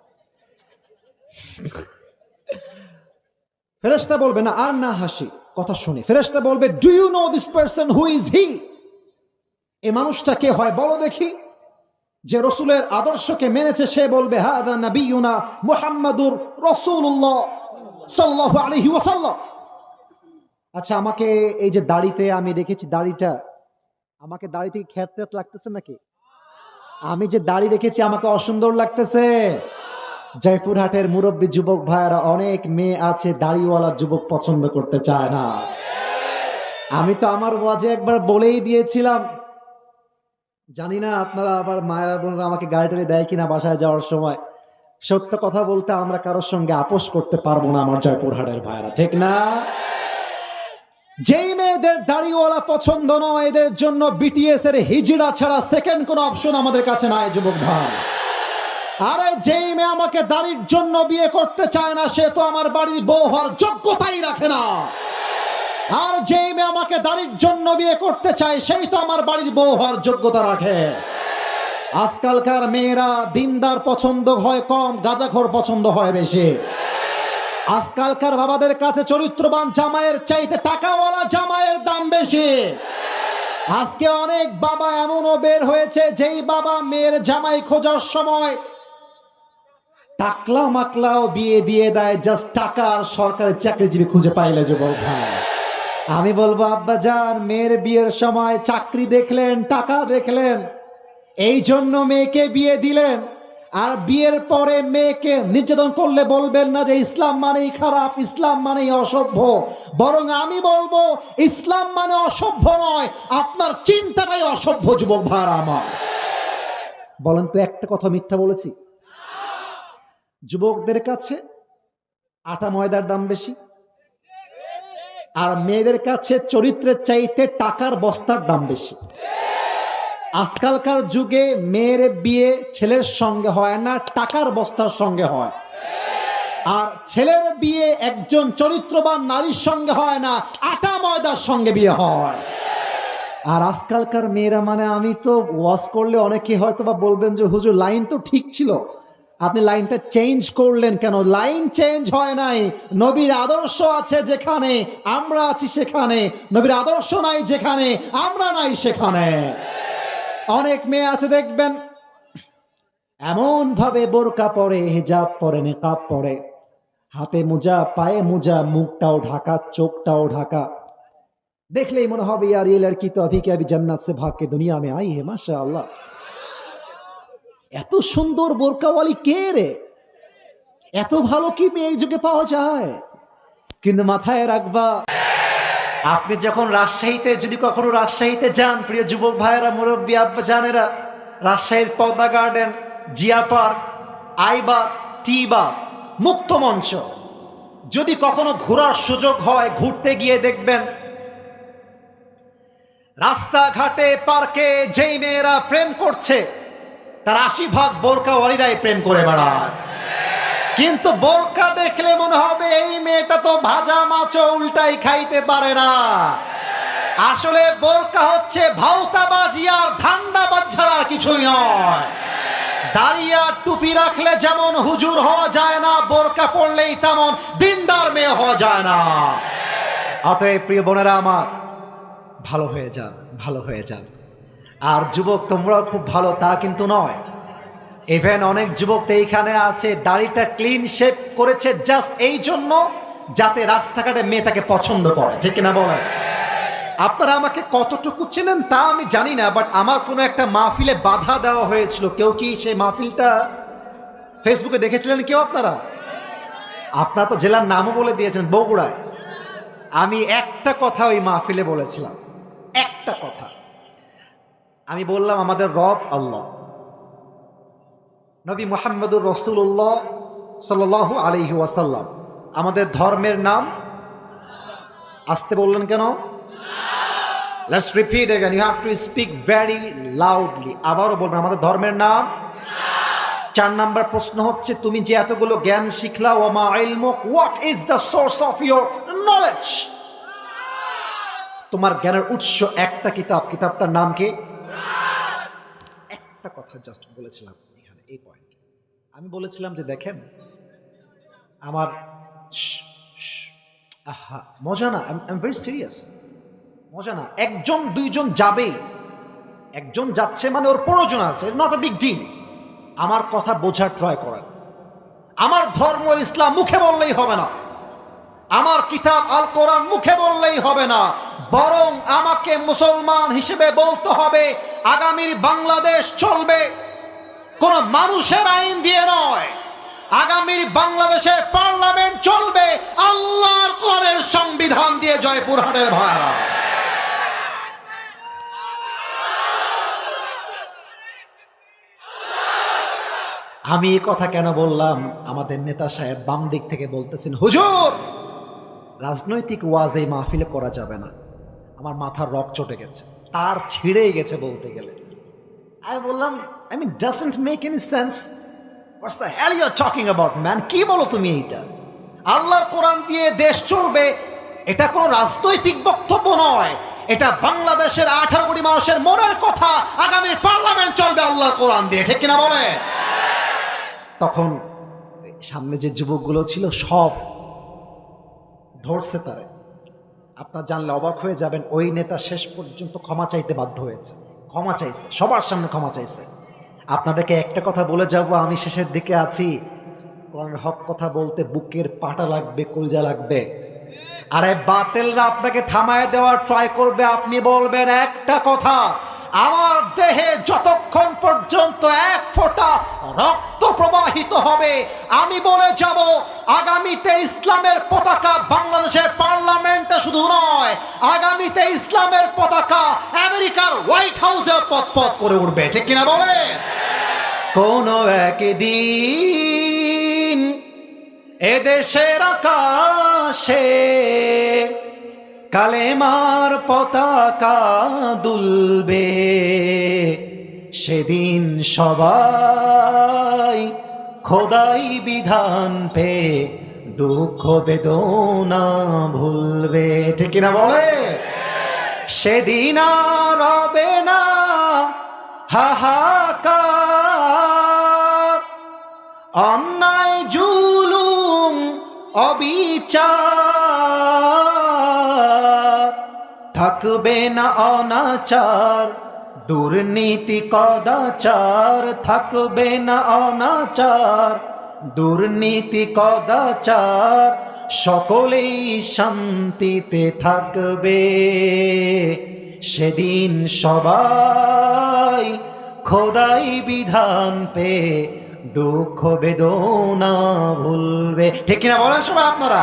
Speaker 2: ফেরেশতা বলবে না, আর না হাসি, কথা শুনি। ফেরেশতা বলবে, do you know this person, who is he? এ মানুষটা কে হয় বলো দেখি। যে রসুলের আদর্শকে মেনেছে সে বলবে, হাদা নবিয়ুনা মুহাম্মাদুর রাসূলুল্লাহ সাল্লাল্লাহু আলাইহি ওয়াসাল্লাম। আচ্ছা, আমাকে এই যে দাড়িতে আমি দেখেছি, দাড়িটা
Speaker 1: আমাকে দাড়ি থেকে খ্যাত খ্যাত লাগতেছে নাকি? আমি যে দাড়ি রেখেছি আমাকে অসুন্দর লাগতেছে? জয়পুরহাটের মুরব্বী যুবক ভাইয়েরা, অনেক মেয়ে আছে দাড়িওয়ালা যুবক পছন্দ করতে চায় না। আমি তো আমার ওয়াজে একবার বলেই দিয়েছিলাম, জানি না আপনারা আবার মায়েরা বোনরা আমাকে গাড়ি টাড়ি দেয় কিনা বাসায় যাওয়ার সময়। সত্য কথা বলতে আমরা কারোর সঙ্গে আপোষ করতে পারবো না আমার জয়পুরহাটের ভাইয়েরা, ঠিক না? যেই মেয়েদের দাড়িওয়ালা পছন্দ নয় এদের জন্য বিটিএস এর হিজড়া ছাড়া সেকেন্ড কোন অপশন আমাদের কাছে নাই যুবক ভাই। আরে যেই মেয়ে আমাকে দাড়ির জন্য বিয়ে করতে চায় না সে তো আমার বাড়ির বউ হওয়ার যোগ্যতাই রাখে না। আর যেই মেয়ে আমাকে দাড়ির জন্য বিয়ে করতে চায় সেই তো আমার বাড়ির বউ হওয়ার যোগ্যতা রাখে। আজকালকার মেয়েরা দিনদার পছন্দ হয় কম, গাঁজাখোর পছন্দ হয় বেশি। আজকালকার বাবাদের কাছে চরিত্রবান জামাইয়ের চাইতে টাকাওয়ালা জামাইয়ের দাম বেশি। আজকে অনেক বাবা এমনও বের হয়েছে যেই বাবা মেয়ের জামাই খোঁজার সময় টাকলা মাকলাও বিয়ে দিয়ে দেয় জাস্ট টাকা আর সরকারি চাকরিজীবী খুঁজে পাইলে যুবক ভাই। আমি বলবো আব্বা জান, মেয়ের বিয়ের সময় চাকরি দেখলেন, টাকা দেখলেন, এই জন্য মেয়েকে বিয়ে দিলেন। আর বিয়ের পরে মেয়েকে নির্যাতন করলে বলবেন না যে ইসলাম মানেই খারাপ, ইসলাম মানেই অসভ্য। বরং আমি বলবো ইসলাম মানে অসভ্য নয়, আপনার চিন্তাটাই অসভ্য যুবক ভাই আমার। বলেন তো একটা কথা মিথ্যা বলেছি? যুবকদের কাছে আটা ময়দার দাম বেশি, আর মেয়েদের কাছে চরিত্রের চাইতে টাকার বস্তার দাম বেশি। আজকালকার যুগে মেয়ের বিয়ে ছেলের সঙ্গে হয় না, টাকার বস্তার সঙ্গে হয়। আর ছেলের বিয়ে একজন চরিত্রবান নারীর সঙ্গে হয় না, আটা ময়দার সঙ্গে বিয়ে হয়। আর আজকালকার মেয়েরা মানে, আমি তো ওয়াজ করলে অনেকে হয়তো বা বলবেন যে হুজুর লাইন তো ঠিক ছিল, আপনি লাইনটা চেঞ্জ করলেন কেন? লাইন চেঞ্জ হয় নাই। নবীর আদর্শ আছে যেখানে আমরা আছি সেখানে, নবীর আদর্শ নাই যেখানে আমরা নাই সেখানে। অনেক মেয়ে আছে দেখবেন এমন ভাবে বোরকা পরে, হিজাব পরে, নিকাব পরে, হাতে মোজা, পায়ে মোজা, মুখটাও ঢাকা, চোখটাও ঢাকা, দেখলেই মনে হবে यार ये लड़की तो अभी के अभी जन्नत से भाग के दुनिया में आई है माशाअल्लाह। এত সুন্দর বোরকাওয়ালি কে রে? এত ভালো কি মেয়ে এই যুগে পাওয়া যায়? কিন্তু মাথায় রাখবা, আপনি যখন রাজশাহীতে, যদি কখনো রাজশাহীতে যান, প্রিয় যুবক ভাইয়েরা, মুরব্বী আব্বা জানেরা, রাজশাহীর পদ্মা গার্ডেন, জিয়া পার্ক, আইবাগ, টিবাগ, মুক্ত মঞ্চ, যদি কখনো ঘোরার সুযোগ হয়, ঘুরতে গিয়ে দেখবেন রাস্তাঘাটে, পার্কে যেই মেয়েরা প্রেম করছে তার 80% বোরকাওয়ালিরাই প্রেম করে বেড়ায়। কিন্তু বোরকা দেখলে মনে হবে এই মেয়েটা তো ভাজা মাছও উল্টাই খাইতে পারে না। আসলে বোরকা হচ্ছে ভাউতাবাজি আর ধান্দাবাজ ছাড়া কিছুই নয়। দাড়িয়া টুপি রাখলে যেমন হুজুর হওয়া যায় না, বোরকা পড়লেই তেমন দিনদার মেয়ে হওয়া যায় না। অতএব প্রিয় বোনেরা আমার, ভালো হয়ে যান, ভালো হয়ে যান। আর যুবক তোমরাও খুব ভালো তা কিন্তু নয়। ইভেন অনেক যুবক তো এইখানে আছে দাড়িটা ক্লিন শেপ করেছে জাস্ট এই জন্য যাতে রাস্তাঘাটে মেয়ে তাকে পছন্দ করে, ঠিক কিনা বলেন? আপনারা আমাকে কতটুকু চেনেন তা আমি জানি না, বাট আমার কোনো একটা মাহফিলে বাধা দেওয়া হয়েছিল। কেউ কি সেই মাহফিলটা ফেসবুকে দেখেছিলেন কেউ? আপনারা তো জেলার নামও বলে দিয়েছেন, বগুড়ায়। আমি একটা কথা ওই মাহফিলে বলেছিলাম, একটা কথা আমি বললাম, আমাদের রব আল্লাহ, নবী মুহাম্মদুর রাসূলুল্লাহ সাল্লাল্লাহু আলাইহি ওয়াসাল্লাম, আমাদের ধর্মের নাম। আসতে বললেন কেন? Let's repeat again, you have to speak very loudly. আবারও বলবেন, আমাদের ধর্মের নাম। 4 নাম্বার প্রশ্ন হচ্ছে, তুমি যে এতগুলো জ্ঞান শিখলা, ওমা ইলমুক, what is the source of your knowledge? তোমার জ্ঞানের উৎস একটা কিতাব, কিতাবটার নাম কি? একটা কথা জাস্ট বলেছিলাম এখানে, এই পয়েন্ট আমি বলেছিলাম যে দেখেন আমার মজা না, আই এম ভেরি সিরিয়াস, মজা না। একজন দুইজন যাবেই, একজন যাচ্ছে মানে ওর প্রয়োজন আছে, নট আ বিগ ডিল। আমার কথা বোঝার ট্রাই করেন। আমার ধর্ম ইসলাম মুখে বললেই হবে না, আমার কিতাব আল কোরআন মুখে বললেই হবে না, বরং আমাকে মুসলমান হিসেবে বলতে হবে আগামীর বাংলাদেশ চলবে কোন মানুষের আইন দিয়ে নয়, আগামীর বাংলাদেশের পার্লামেন্ট চলবে আল্লাহর কোরআনের সংবিধান দিয়ে। জয়পুরহাটের ভাইরা, আমি এই কথা কেন বললাম? আমাদের নেতা সাহেব বাম দিক থেকে বলতেছেন, হুজুর রাজনৈতিক ওয়াজ এই মাহফিলে করা যাবে না। আমার মাথার রক চটে গেছে, তার ছিঁড়েই গেছে বলতে গেলে। আমি বললাম, I mean, doesn't make any sense. What's the hell you're talking about, man? কি বলো তুমি এইটা? আল্লাহর কোরআন দিয়ে দেশ চলবে, এটা কোনো রাজনৈতিক বক্তব্য নয়, এটা বাংলাদেশের 18 কোটি মানুষের মনের কথা। আগামীর পার্লামেন্ট চলবে আল্লাহর কোরআন দিয়ে, ঠিক কিনা বলে? তখন সামনে যে যুবকগুলো ছিল সব ধরছে তারে। আপনার জানলে অবাক হয়ে যাবেন, ওই নেতা শেষ পর্যন্ত ক্ষমা চাইতে বাধ্য হয়েছে, ক্ষমা চাইছে, সবার সামনে ক্ষমা চাইছে। আপনাদেরকে একটা কথা বলে যাব, আমি শেষের দিকে আছি, কোরআনের হক কথা বলতে বুকের পাটা লাগবে, কলজা লাগবে। আরে বাতিলরা আপনাকে থামায় দেওয়ার ট্রাই করবে, আপনি বলবেন একটা কথা, আমার দেহে যতক্ষণ পর্যন্ত এক ফোঁটা রক্ত প্রবাহিত হবে আমি বলে যাব আগামীতে ইসলামের পতাকা বাংলাদেশের পার্লামেন্টে শুধু নয়, আগামীতে ইসলামের পতাকা আমেরিকার হোয়াইট হাউসে পথ করে উঠবে, ঠিক কিনা বলে? কোন একদিন এদেশের আকাশে কালেমার পতাকা দুলবে, সেদিন সবাই খোদাই বিধান পে দুঃখ বেদনা ভুলবে, ঠিক কিনা বলে? সেদিন আর হবে না হাহাকার, অন্যায় জুলুম অবিচার, থাকবে না অনাচার দুর্নীতি কদাচার, থাকবে না অনাচার দুর্নীতি কদাচার, সকলেই শান্তিতে থাকবে, সেদিন সবাই খোদাই বিধান পে দুঃখ বেদনা ভুলবে, ঠিক কিনা বলেন সবাই আপনারা?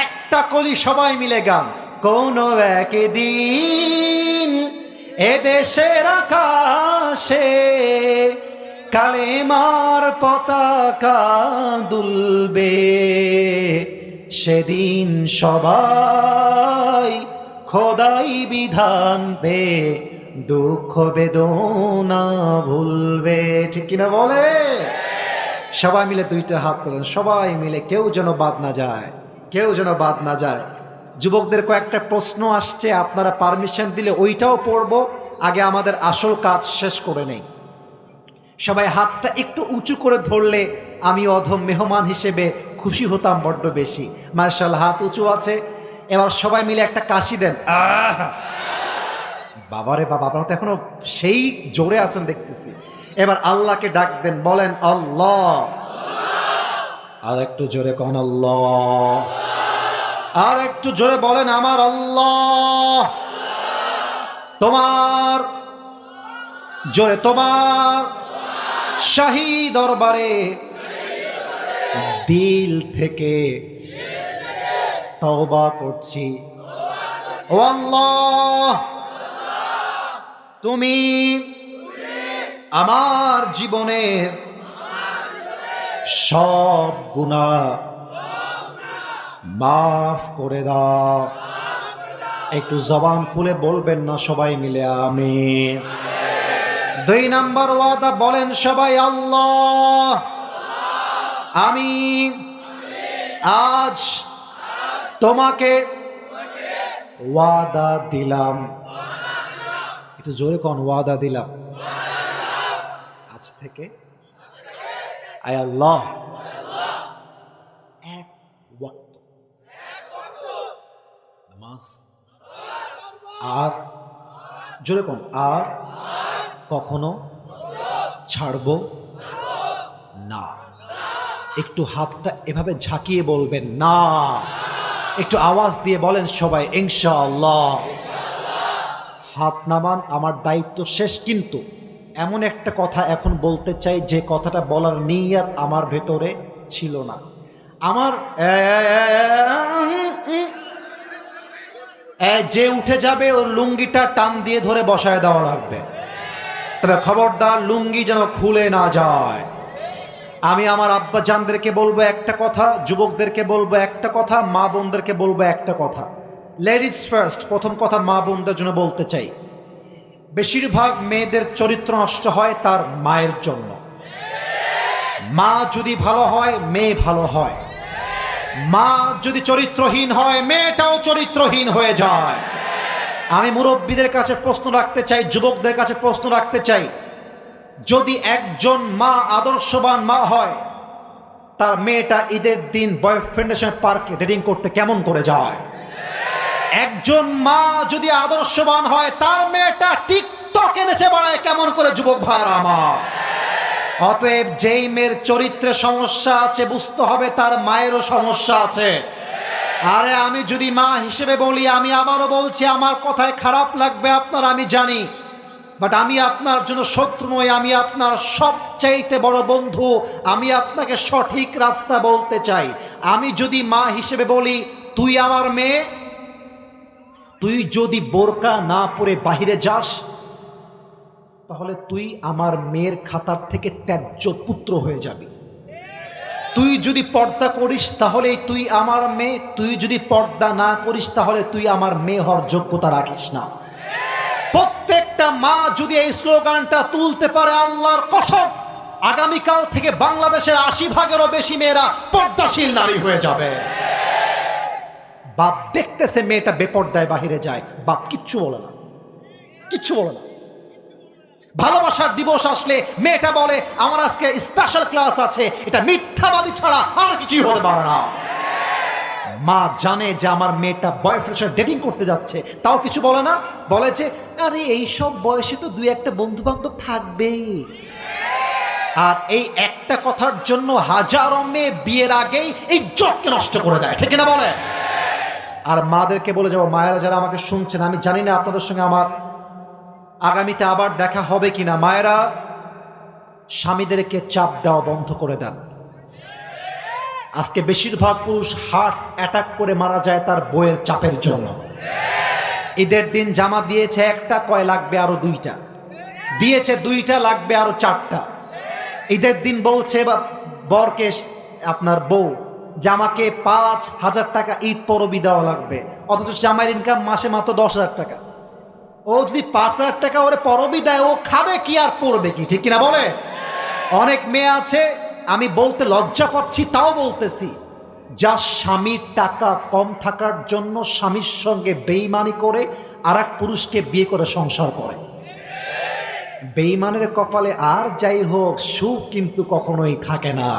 Speaker 1: একটা কলি সবাই মিলে গান, কোন একদিন এদেশের আকাশে কালেমার পতাকা দুলবে, সেদিন সবাই খোদাই বিধান পে দুঃখ বেদনা ভুলবে, ঠিক কিনা বলে? সবাই মিলে দুইটা হাত তোলেন, সবাই মিলে, কেউ যেন বাদ না যায়, কেউ যেন বাদ না যায়। যুবকদের কয়েকটা প্রশ্ন আসছে, আপনারা পারমিশন দিলে ওইটাও পড়বো, আগে আমাদের আসল কাজ শেষ করে নেই। সবাই হাতটা একটু উঁচু করে ধরলে আমি অধম মেহমান হিসেবে খুশি হতাম বড্ড বেশি। মার্শাল্লাহ, হাত উঁচু আছে। এবার সবাই মিলে একটা কাশি দেন। বাবারে বাবা, আপনারা তো এখনো সেই জোরে আছেন দেখতেছি। এবার আল্লাহকে ডাক দেন, বলেন আল্লাহ। আর একটু জোরে কন আল্লাহ। আর একটু জোরে বলেন আমার আল্লাহ। তোমার জোরে, তোমার শাহী দরবারে দিল থেকে তওবা করছি। ও আল্লাহ, তুমি আমার জীবনের সব গুনাহ মাফ করে দাও। একটু জবান খুলে বলবেন না সবাই মিলে আমিন। 2 নাম্বার ওয়াদা বলেন সবাই আল্লাহ। আমি আজ তোমাকে ওয়াদা দিলাম। একটু জোরে কোন, ওয়াদা দিলাম। আজ থেকে আয় আল্লাহ এক ওয়াক্ত নামাজ, আর জোরে কোন, আর কখনো ছাড়বো না। একটু হাতটা এভাবে ঝাঁকিয়ে বলবেন না। একটু আওয়াজ দিয়ে বলেন সবাই ইনশাআল্লাহ। হাত নামান, আমার দায়িত্ব শেষ। কিন্তু এমন একটা কথা এখন বলতে চাই যে কথাটা বলার নিয়ত আমার ভেতরে ছিল না। আমার যে উঠে যাবে ওর লুঙ্গিটা টান দিয়ে ধরে বসায় দেওয়া লাগবে, তবে খবরদার লুঙ্গি যেন খুলে না যায়। আমি আমার আব্বা জানদেরকে বলবো একটা কথা, যুবকদেরকে বলবো একটা কথা, মা বোনদেরকে বলবো একটা কথা। লেডিস ফার্স্ট, প্রথম কথা মা বোনদের জন্য বলতে চাই, বেশিরভাগ মেয়েদের চরিত্র নষ্ট হয় তার মায়ের জন্য। মা যদি ভালো হয় মেয়ে ভালো হয়, মা যদি চরিত্রহীন হয় মেয়েটাও চরিত্রহীন হয়ে যায়। আমি মুরব্বীদের কাছে প্রশ্ন রাখতে চাই, যুবকদের কাছে প্রশ্ন রাখতে চাই, যদি একজন মা আদর্শবান মা হয়, তার মেয়েটা ঈদের দিন বয়ফ্রেন্ডের সঙ্গে পার্কে ডেটিং করতে কেমন করে যায়? একজন মা যদি আদর্শবান হয়, তার মেয়েটা টিকটকে নেচে বেড়ায় কেমন করে? যুবক ভাইরা আমার, অতএব যেই মেয়ের চরিত্রে সমস্যা আছে বুঝতে হবে তার মায়েরও সমস্যা আছে। আরে আমি যদি মা হিসেবে বলি, আমি আবারও বলছি, আমার কথায় খারাপ লাগবে আপনার, আমি জানি, বাট আমি আপনার জন্য শত্রু নই, আমি আপনার সবচাইতে বড় বন্ধু। আমি আপনাকে সঠিক রাস্তা বলতে চাই। আমি যদি মা হিসেবে বলি, তুই আমার মেয়ে, তুই যদি বোরকা না পরে বাহিরে যাস, তাহলে তুই আমার মেয়ের খাতার থেকে ত্যায্য পুত্র হয়ে যাবি। তুই যদি পর্দা করিস তাহলে তুই আমার মেয়ে, তুই যদি পর্দা না করিস তাহলে তুই আমার মেয়ে হওয়ার যোগ্যতা রাখিস না। প্রত্যেকটা মা যদি এই স্লোগানটা তুলতে পারে, আল্লাহর কসম, আগামীকাল থেকে বাংলাদেশের 80% বেশি মেয়েরা পর্দাশীল নারী হয়ে যাবে। বাপ দেখতেছে মেয়েটা বেপর্দায় বাহিরে যায়, বাপ কিচ্ছু বলে না, কিচ্ছু বলে না। ভালোবাসার দিবস আসলে মেয়েটা বলে আমার আজকে স্পেশাল ক্লাস আছে, এটা মিথ্যাবাদী ছাড়া আর কিছুই হতে পারে না। মা জানে যে আমার মেয়েটা বয়ফ্রেন্ডের সাথে ডেটিং করতে যাচ্ছে, তাও কিছু বলে না, বলে যে আরে এই সব বয়সে তো দুই একটা বন্ধু বান্ধব থাকবেই। আর এই একটা কথার জন্য হাজারো মেয়ে বিয়ের আগেই ইজ্জতকে নষ্ট করে দেয়, ঠিক না বলে? আর মাদেরকে বলে যাবো, মায়েরা যারা আমাকে শুনছেন, আমি জানি না আপনাদের সঙ্গে আমার আগামীতে আবার দেখা হবে কিনা, মায়েরা স্বামীদেরকে চাপ দেওয়া বন্ধ করে দেন। আজকে বেশিরভাগ পুরুষ হার্ট অ্যাটাক করে মারা যায় তার বইয়ের চাপের জন্য। ঈদের দিন জামা দিয়েছে একটা, কয় লাগবে আরো দুইটা, দিয়েছে দুইটা, লাগবে আরো চারটা। ঈদের দিন বলছে বা বরকে আপনার বউ জামাকে 5,000 টাকা ঈদ পরবি দেওয়া লাগবে, অথচ জামাইয়ের ইনকাম মাসে মাত্র 10,000 টাকা। ও যদি 5,000 টাকা ওরে পরবি দেয়, ও খাবে কি আর পরবে কি, ঠিক কিনা বলে? অনেক মেয়ে আছে, আমি বলতে লজ্জা পাচ্ছি তাও বলতেছি, যা স্বামীর টাকা কম থাকার জন্য স্বামীর সঙ্গে বেঈমানি করে আর এক পুরুষকে বিয়ে করে সংসার করে। বেঈমানের কপালে আর যাই হোক সুখ কিন্তু কখনোই থাকে না।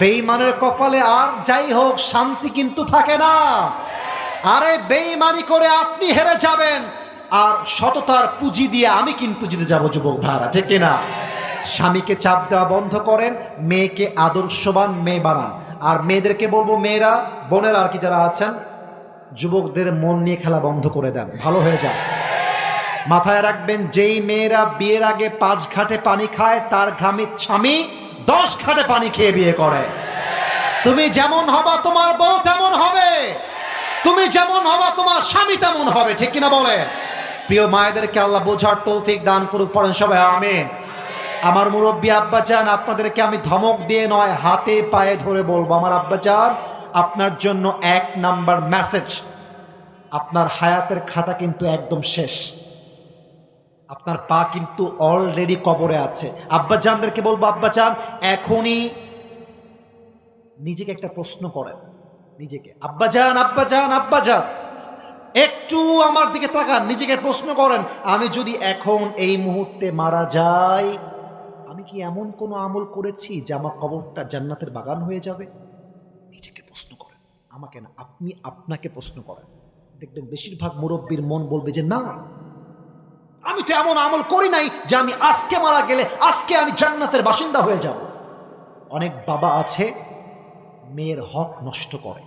Speaker 1: বেঈমানের কপালে আর যাই হোক শান্তি কিন্তু থাকে না। আরে বেঈমানি করে আপনি হেরে যাবেন, আর সততার পুঁজি দিয়ে আমি কিন্তু জিতে যাব। যুবক ভাইরা, ঠিক কিনা? স্বামীকে চাপ দেওয়া বন্ধ করেন, মেয়েকে আদর্শবান মেয়ে বানান। আর মেয়েদেরকে বলবো, মেয়েরা, বোনেরা আর কি যারা আছেন, যুবকদের মন নিয়ে খেলা বন্ধ করে দেন, ভালো হয়ে যান। মাথায় রাখবেন, যেই মেয়েরা বিয়ের আগে 5 ঘাটে পানি খায়, তার ঘামে স্বামী 10 ঘাটে পানি খেয়ে বিয়ে করে। তুমি যেমন হবা তোমার বউ তেমন হবে, তুমি যেমন হবা তোমার স্বামী তেমন হবে, ঠিক কিনা বলে? প্রিয় মায়েদেরকে আল্লাহ বোঝার তৌফিক দান করুক, পড়েন সবাই আমিন। আমার মুরব্বী আব্বাজান, আপনাদেরকে আমি ধমক দিয়ে নয়, হাতে পায়ে ধরে বলবো, আমার আব্বাজান, আপনার জন্য 1 নাম্বার মেসেজ, আপনার হায়াতের খাতা কিন্তু একদম শেষ, আপনার পা কিন্তু অলরেডি কবরে আছে। আব্বাজানদেরকে বলবো, আব্বাজান এখনই নিজেকে একটা প্রশ্ন করেন, নিজেকে, আব্বাজান আব্বাজান আব্বাজান একটু আমার দিকে তাকান, নিজেকে প্রশ্ন করেন, আমি যদি এখন এই মুহূর্তে মারা যাই, আমি কি এমন কোনো আমল করেছি যে আমার কবরটা জান্নাতের বাগান হয়ে যাবে? নিজেকে প্রশ্ন করেন, আমাকে না, আপনি আপনাকে প্রশ্ন করেন। দেখবেন বেশিরভাগ মুরব্বীর মন বলবে যে না, আমি তো এমন আমল করি নাই যে আমি আজকে মারা গেলে আজকে আমি জান্নাতের বাসিন্দা হয়ে যাব। অনেক বাবা আছে মেয়ের হক নষ্ট করে,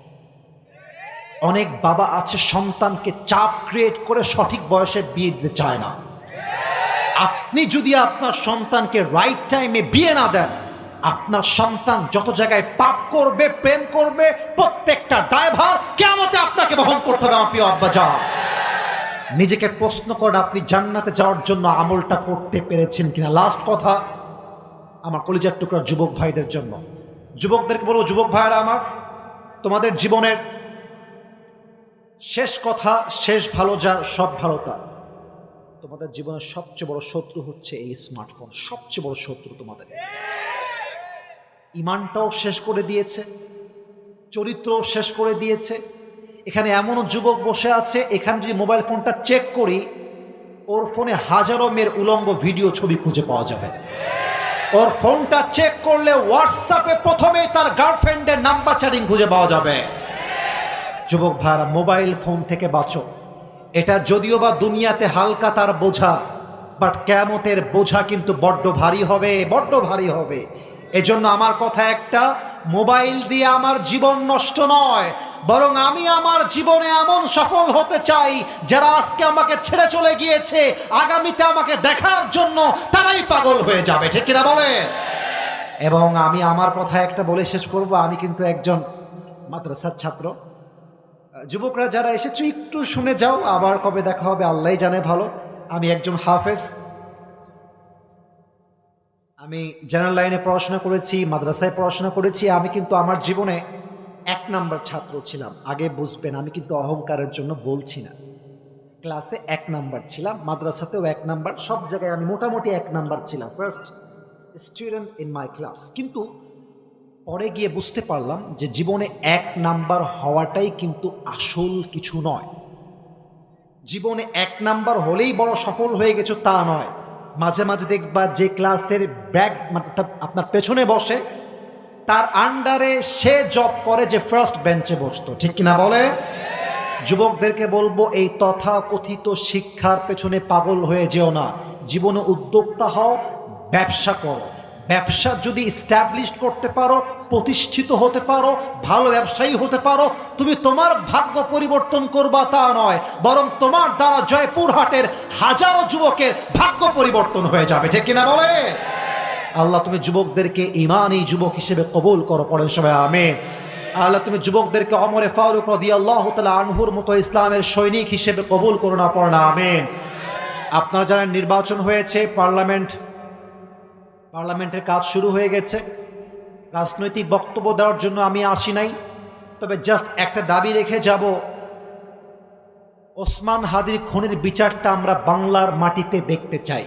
Speaker 1: অনেক বাবা আছে সন্তানকে চাপ ক্রিয়েট করে সঠিক বয়সে বিয়ে দিতে চায় না। আপনি যদি আপনার সন্তানকে রাইট টাইমে বিয়ে না দেন, আপনার সন্তান যত জায়গায় পাপ করবে, প্রেম করবে, প্রত্যেকটা দায়ভার কিয়ামতে আপনাকে বহন করতে হবে। আমার প্রিয় আব্বাজান, নিজেকে প্রশ্ন করেন আপনি জান্নাতে যাওয়ার জন্য আমলটা করতে পেরেছেন কিনা। লাস্ট কথা আমার কলিজার টুকরা যুবক ভাইদের জন্য, যুবকদেরকে বলবো, যুবক ভাইরা আমার, তোমাদের জীবনের শেষ কথা, শেষ ভালো যার সব ভালো তার। তোমাদের জীবনের সবচেয়ে বড় শত্রু হচ্ছে এই স্মার্টফোন, সবচেয়ে বড় শত্রু। তোমাদের ইমানটাও শেষ করে দিয়েছে, চরিত্রও শেষ করে দিয়েছে। এখানে এমনও যুবক বসে আছে, এখানে যদি মোবাইল ফোনটা চেক করি, ওর ফোনে হাজারো মেয়ের উলঙ্গ ভিডিও ছবি খুঁজে পাওয়া যাবে। ওর ফোনটা চেক করলে হোয়াটসঅ্যাপে প্রথমেই তার গার্লফ্রেন্ডের নাম্বার চ্যাটিং খুঁজে পাওয়া যাবে। যুবক ভাইরা, মোবাইল ফোন থেকে বাঁচো। এটা যদিও বা দুনিয়াতে হালকা তার বোঝা, বাট কিয়ামতের বোঝা কিন্তু বড্ড ভারী হবে, বড্ড ভারী হবে। এজন্য আমার কথা একটা, মোবাইল দিয়ে আমার জীবন নষ্ট নয়, বরং আমি আমার জীবনে এমন সফল হতে চাই যারা আজকে আমাকে ছেড়ে চলে গিয়েছে, আগামীতে আমাকে দেখার জন্য তারাই পাগল হয়ে যাবে, ঠিক কিনা বলে। এবং আমি আমার কথা একটা বলে শেষ করব, আমি কিন্তু একজন মাদ্রাসার ছাত্র। যুবকরা যারা এসেছো একটু শুনে যাও, আবার কবে দেখা হবে আল্লাহই জানে ভালো। আমি একজন হাফেজ, আমি জেনারেল লাইনে পড়াশোনা করেছি, মাদ্রাসায় পড়াশোনা করেছি। আমি কিন্তু আমার জীবনে 1 নাম্বার ছাত্র ছিলাম। আগে বুঝবেন, আমি কিন্তু অহংকারের জন্য বলছি না। ক্লাসে 1 নাম্বার ছিলাম, মাদ্রাসাতেও 1 নাম্বার, সব জায়গায় আমি মোটামুটি 1 নাম্বার ছিলাম, first student in my class. কিন্তু পরে গিয়ে বুঝতে পারলাম যে জীবনে 1 নাম্বার হওয়াটাই কিন্তু আসল কিছু নয়। জীবনে 1 নাম্বার হলেই বড় সফল হয়ে গেছো তা নয়। মাঝে মাঝে দেখবা যে ক্লাসের ব্যাগ আপনার পেছনে বসে, তার আন্ডারে সে জব করে যে ফার্স্ট বেঞ্চে বসতো, ঠিক কিনা বলে। যুবকদেরকে বলবো, এই তথাকথিত শিক্ষার পেছনে পাগল হয়ে যেও না। জীবনে উদ্যোক্তা হও, ব্যবসা করো। ব্যবসা যদি ইস্টাবলিশ করতে পারো, প্রতিষ্ঠিত হতে পারো, ভালো ব্যবসায়ী হতে পারো, তুমি তোমার ভাগ্য পরিবর্তন করবা তা নয়, বরং তোমার দ্বারা জয়পুরহাটের হাজারো যুবকের ভাগ্য পরিবর্তন হয়ে যাবে, ঠিক কিনা বলে। আল্লাহ তুমি যুবকদেরকে ঈমানী যুবক হিসেবে কবুল করো, পড়েন সবাই আমিন। আল্লাহ তুমি যুবকদেরকে ওমরে ফারুক রাদিয়াল্লাহু তাআলা আনহুর মতো ইসলামের সৈনিক হিসেবে কবুল করো, না পড়েন আমিন। আপনারা জানেন নির্বাচন হয়েছে, পার্লামেন্টের কাজ শুরু হয়ে গেছে। রাজনৈতিক বক্তব্য দেওয়ার জন্য আমি আসি নাই, তবে জাস্ট একটা দাবি রেখে যাব, ওসমান হাদির খুনের বিচারটা আমরা বাংলার মাটিতে দেখতে চাই।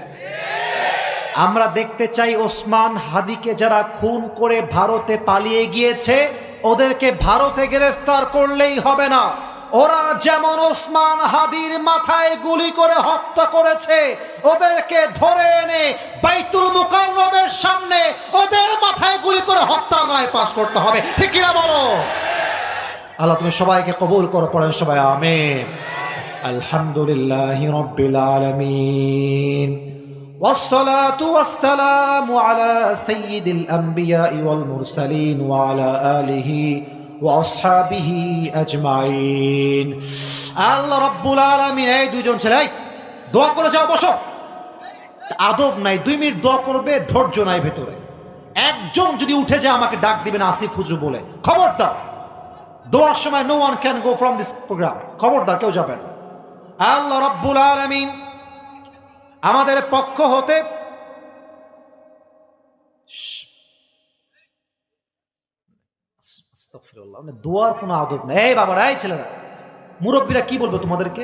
Speaker 1: আমরা দেখতে চাই ওসমান হাদিকে যারা খুন করে ভারতে পালিয়ে গিয়েছে, ওদেরকে ভারতে গ্রেফতার করলেই হবে না। ওরা যেমন ওসমান হাদির মাথায় গুলি করে হত্যা করেছে, ওদেরকে ধরে এনে বাইতুল মুকাররমের সামনে ওদের মাথায় গুলি করে হত্যার রায় পাশ করতে হবে, ঠিক কিনা বলো। আল্লাহ তুমি সবাইকে কবুল করো, পড়েন সবাই আমিন। আলহামদুলিল্লাহি রাব্বিল আলামিন, والصلاة والسلام على سيد الأنبياء والمرسلين وعلى آله وأصحابه أجمعين। আল্লাহ রাব্বুল আলামিন, এই দুইজন ছেলে দোয়া করে যাও, বসো। আদব নাই, 2 মিনিট দোয়া করবে, ধৈর্য নাই ভেতরে। একজন যদি উঠে যায় আমাকে ডাক দিবেন আসিফ হুজুর বলে, খবরদার। দোয়ার সময় no one can go from this programme, খবরদার কেউ যাবেন। আল্লাহ রাব্বুল আলামিন আমাদের পক্ষ হতে দোয়ার কোনো আদব নেই। এই বাবারা, এই ছেলেরা, মুরব্বীরা কি বলবো তোমাদেরকে।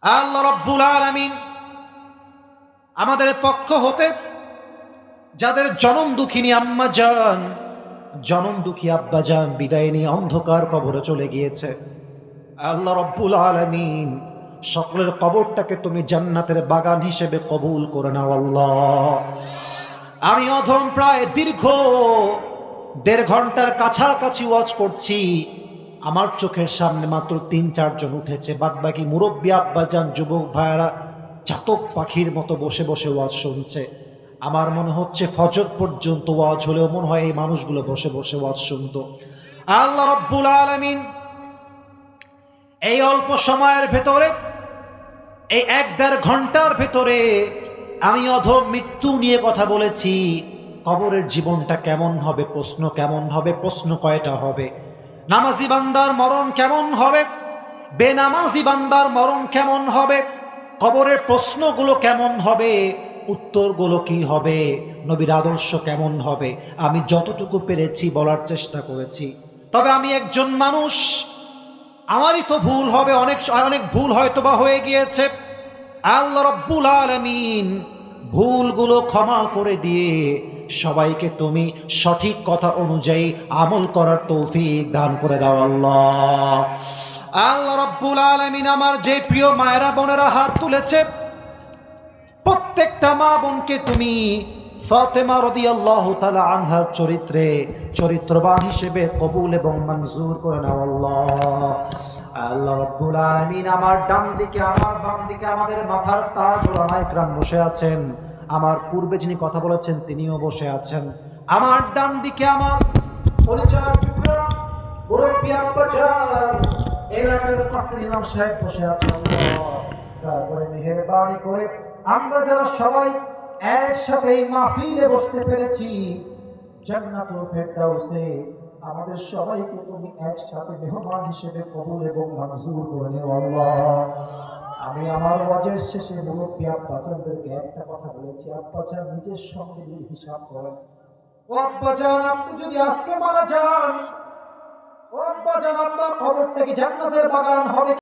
Speaker 1: আল্লাহ রাব্বুল আলামিন আমাদের পক্ষ হতে যাদের জনম দুঃখিনী আম্মা জান, জনম দুঃখী আব্বা জান বিদায় নিয়ে অন্ধকার কবরে চলে গিয়েছে, আল্লাহ রাব্বুল আলামিন সকলের কবরটাকে তুমি জান্নাতের বাগান হিসেবে কবুল করে নাও আল্লাহ। আমি অধম প্রায় দীর্ঘ 1.5 ঘন্টার কাছাকাছি ওয়াজ করছি, আমার চোখের সামনে মাত্র 3-4 জন উঠেছে, বাদবাকি মুরব্বী আব্বাজান যুবক ভাইয়েরা চাতক পাখির মতো বসে বসে ওয়াজ শুনছে। আমার মনে হচ্ছে ফজর পর্যন্ত ওয়াজ হলেও মনে হয় এই মানুষগুলো বসে বসে ওয়াজ শুনতো। আল্লাহ রাব্বুল আলামিন এই অল্প সময়ের ভেতরে, এই 1-1.5 ঘন্টার ভেতরে আমি অধম মৃত্যু নিয়ে কথা বলেছি। কবরের জীবনটা কেমন হবে, প্রশ্ন কেমন হবে, প্রশ্ন কয়টা হবে, নামাজি বান্দার মরণ কেমন হবে, বেনামাজি বান্দার মরণ কেমন হবে, কবরের প্রশ্নগুলো কেমন হবে, উত্তরগুলো কি হবে, নবীর আদর্শ কেমন হবে, আমি যতটুকু পেরেছি বলার চেষ্টা করেছি। তবে আমি একজন মানুষ, আমারই তো ভুল হবে, অনেক অনেক ভুল হয়তোবা হয়ে গিয়েছে। আল্লাহ রাব্বুল আলামিন ভুলগুলো ক্ষমা করে দিয়ে সবাইকে তুমি সঠিক কথা অনুযায়ী আমল করার তৌফিক দান করে দাও আল্লাহ। আল্লাহ রাব্বুল আলামিন আমার যে প্রিয় মায়েরা বোনেরা হাত তুলেছে, প্রত্যেকটা মা বোনকে তুমি ফাতেমা রাদিয়াল্লাহু তাআলা আনহার চরিত্রবান হিসেবে কবুল এবং মঞ্জুর করে নাও আল্লাহ। আল্লাহ রাব্বুল আলামিন আমার ডান দিকে, আমার বাম দিকে আমাদের মাথার তাজ ওলামায়ে কেরাম বসে আছেন। আমার পূর্বে যিনি কথা বলেছেন তিনিও বসে আছেন। আমার ডান দিকে আমার পরিচয় টুকরা মুরব্বি আব্বা জান, এলাকার পাশে ইমাম সাহেব বসে আছেন আল্লাহ। তারপরে মেহেরবানি করে আমরা যারা সবাই একসাথে এই মাহফিলে বসতে পেরেছি, জান্নাতুল ফেরদাউসে আমাদের সবাইকে তুমি একসাথে মেহমান হিসেবে কবুল এবং মঞ্জুর করে নিও আল্লাহ। আমি আমার ওয়াজের শেষে মুরব্বি আব্বাজানদেরকে একটা কথা বলেছি, আব্বাজান নিজের সঙ্গে যদি হিসাব করেন, ও আব্বাজান আপনি যদি আজকে মারা যান, ও আব্বাজান আপনার কবরটা কি জান্নাতের বাগান হবে?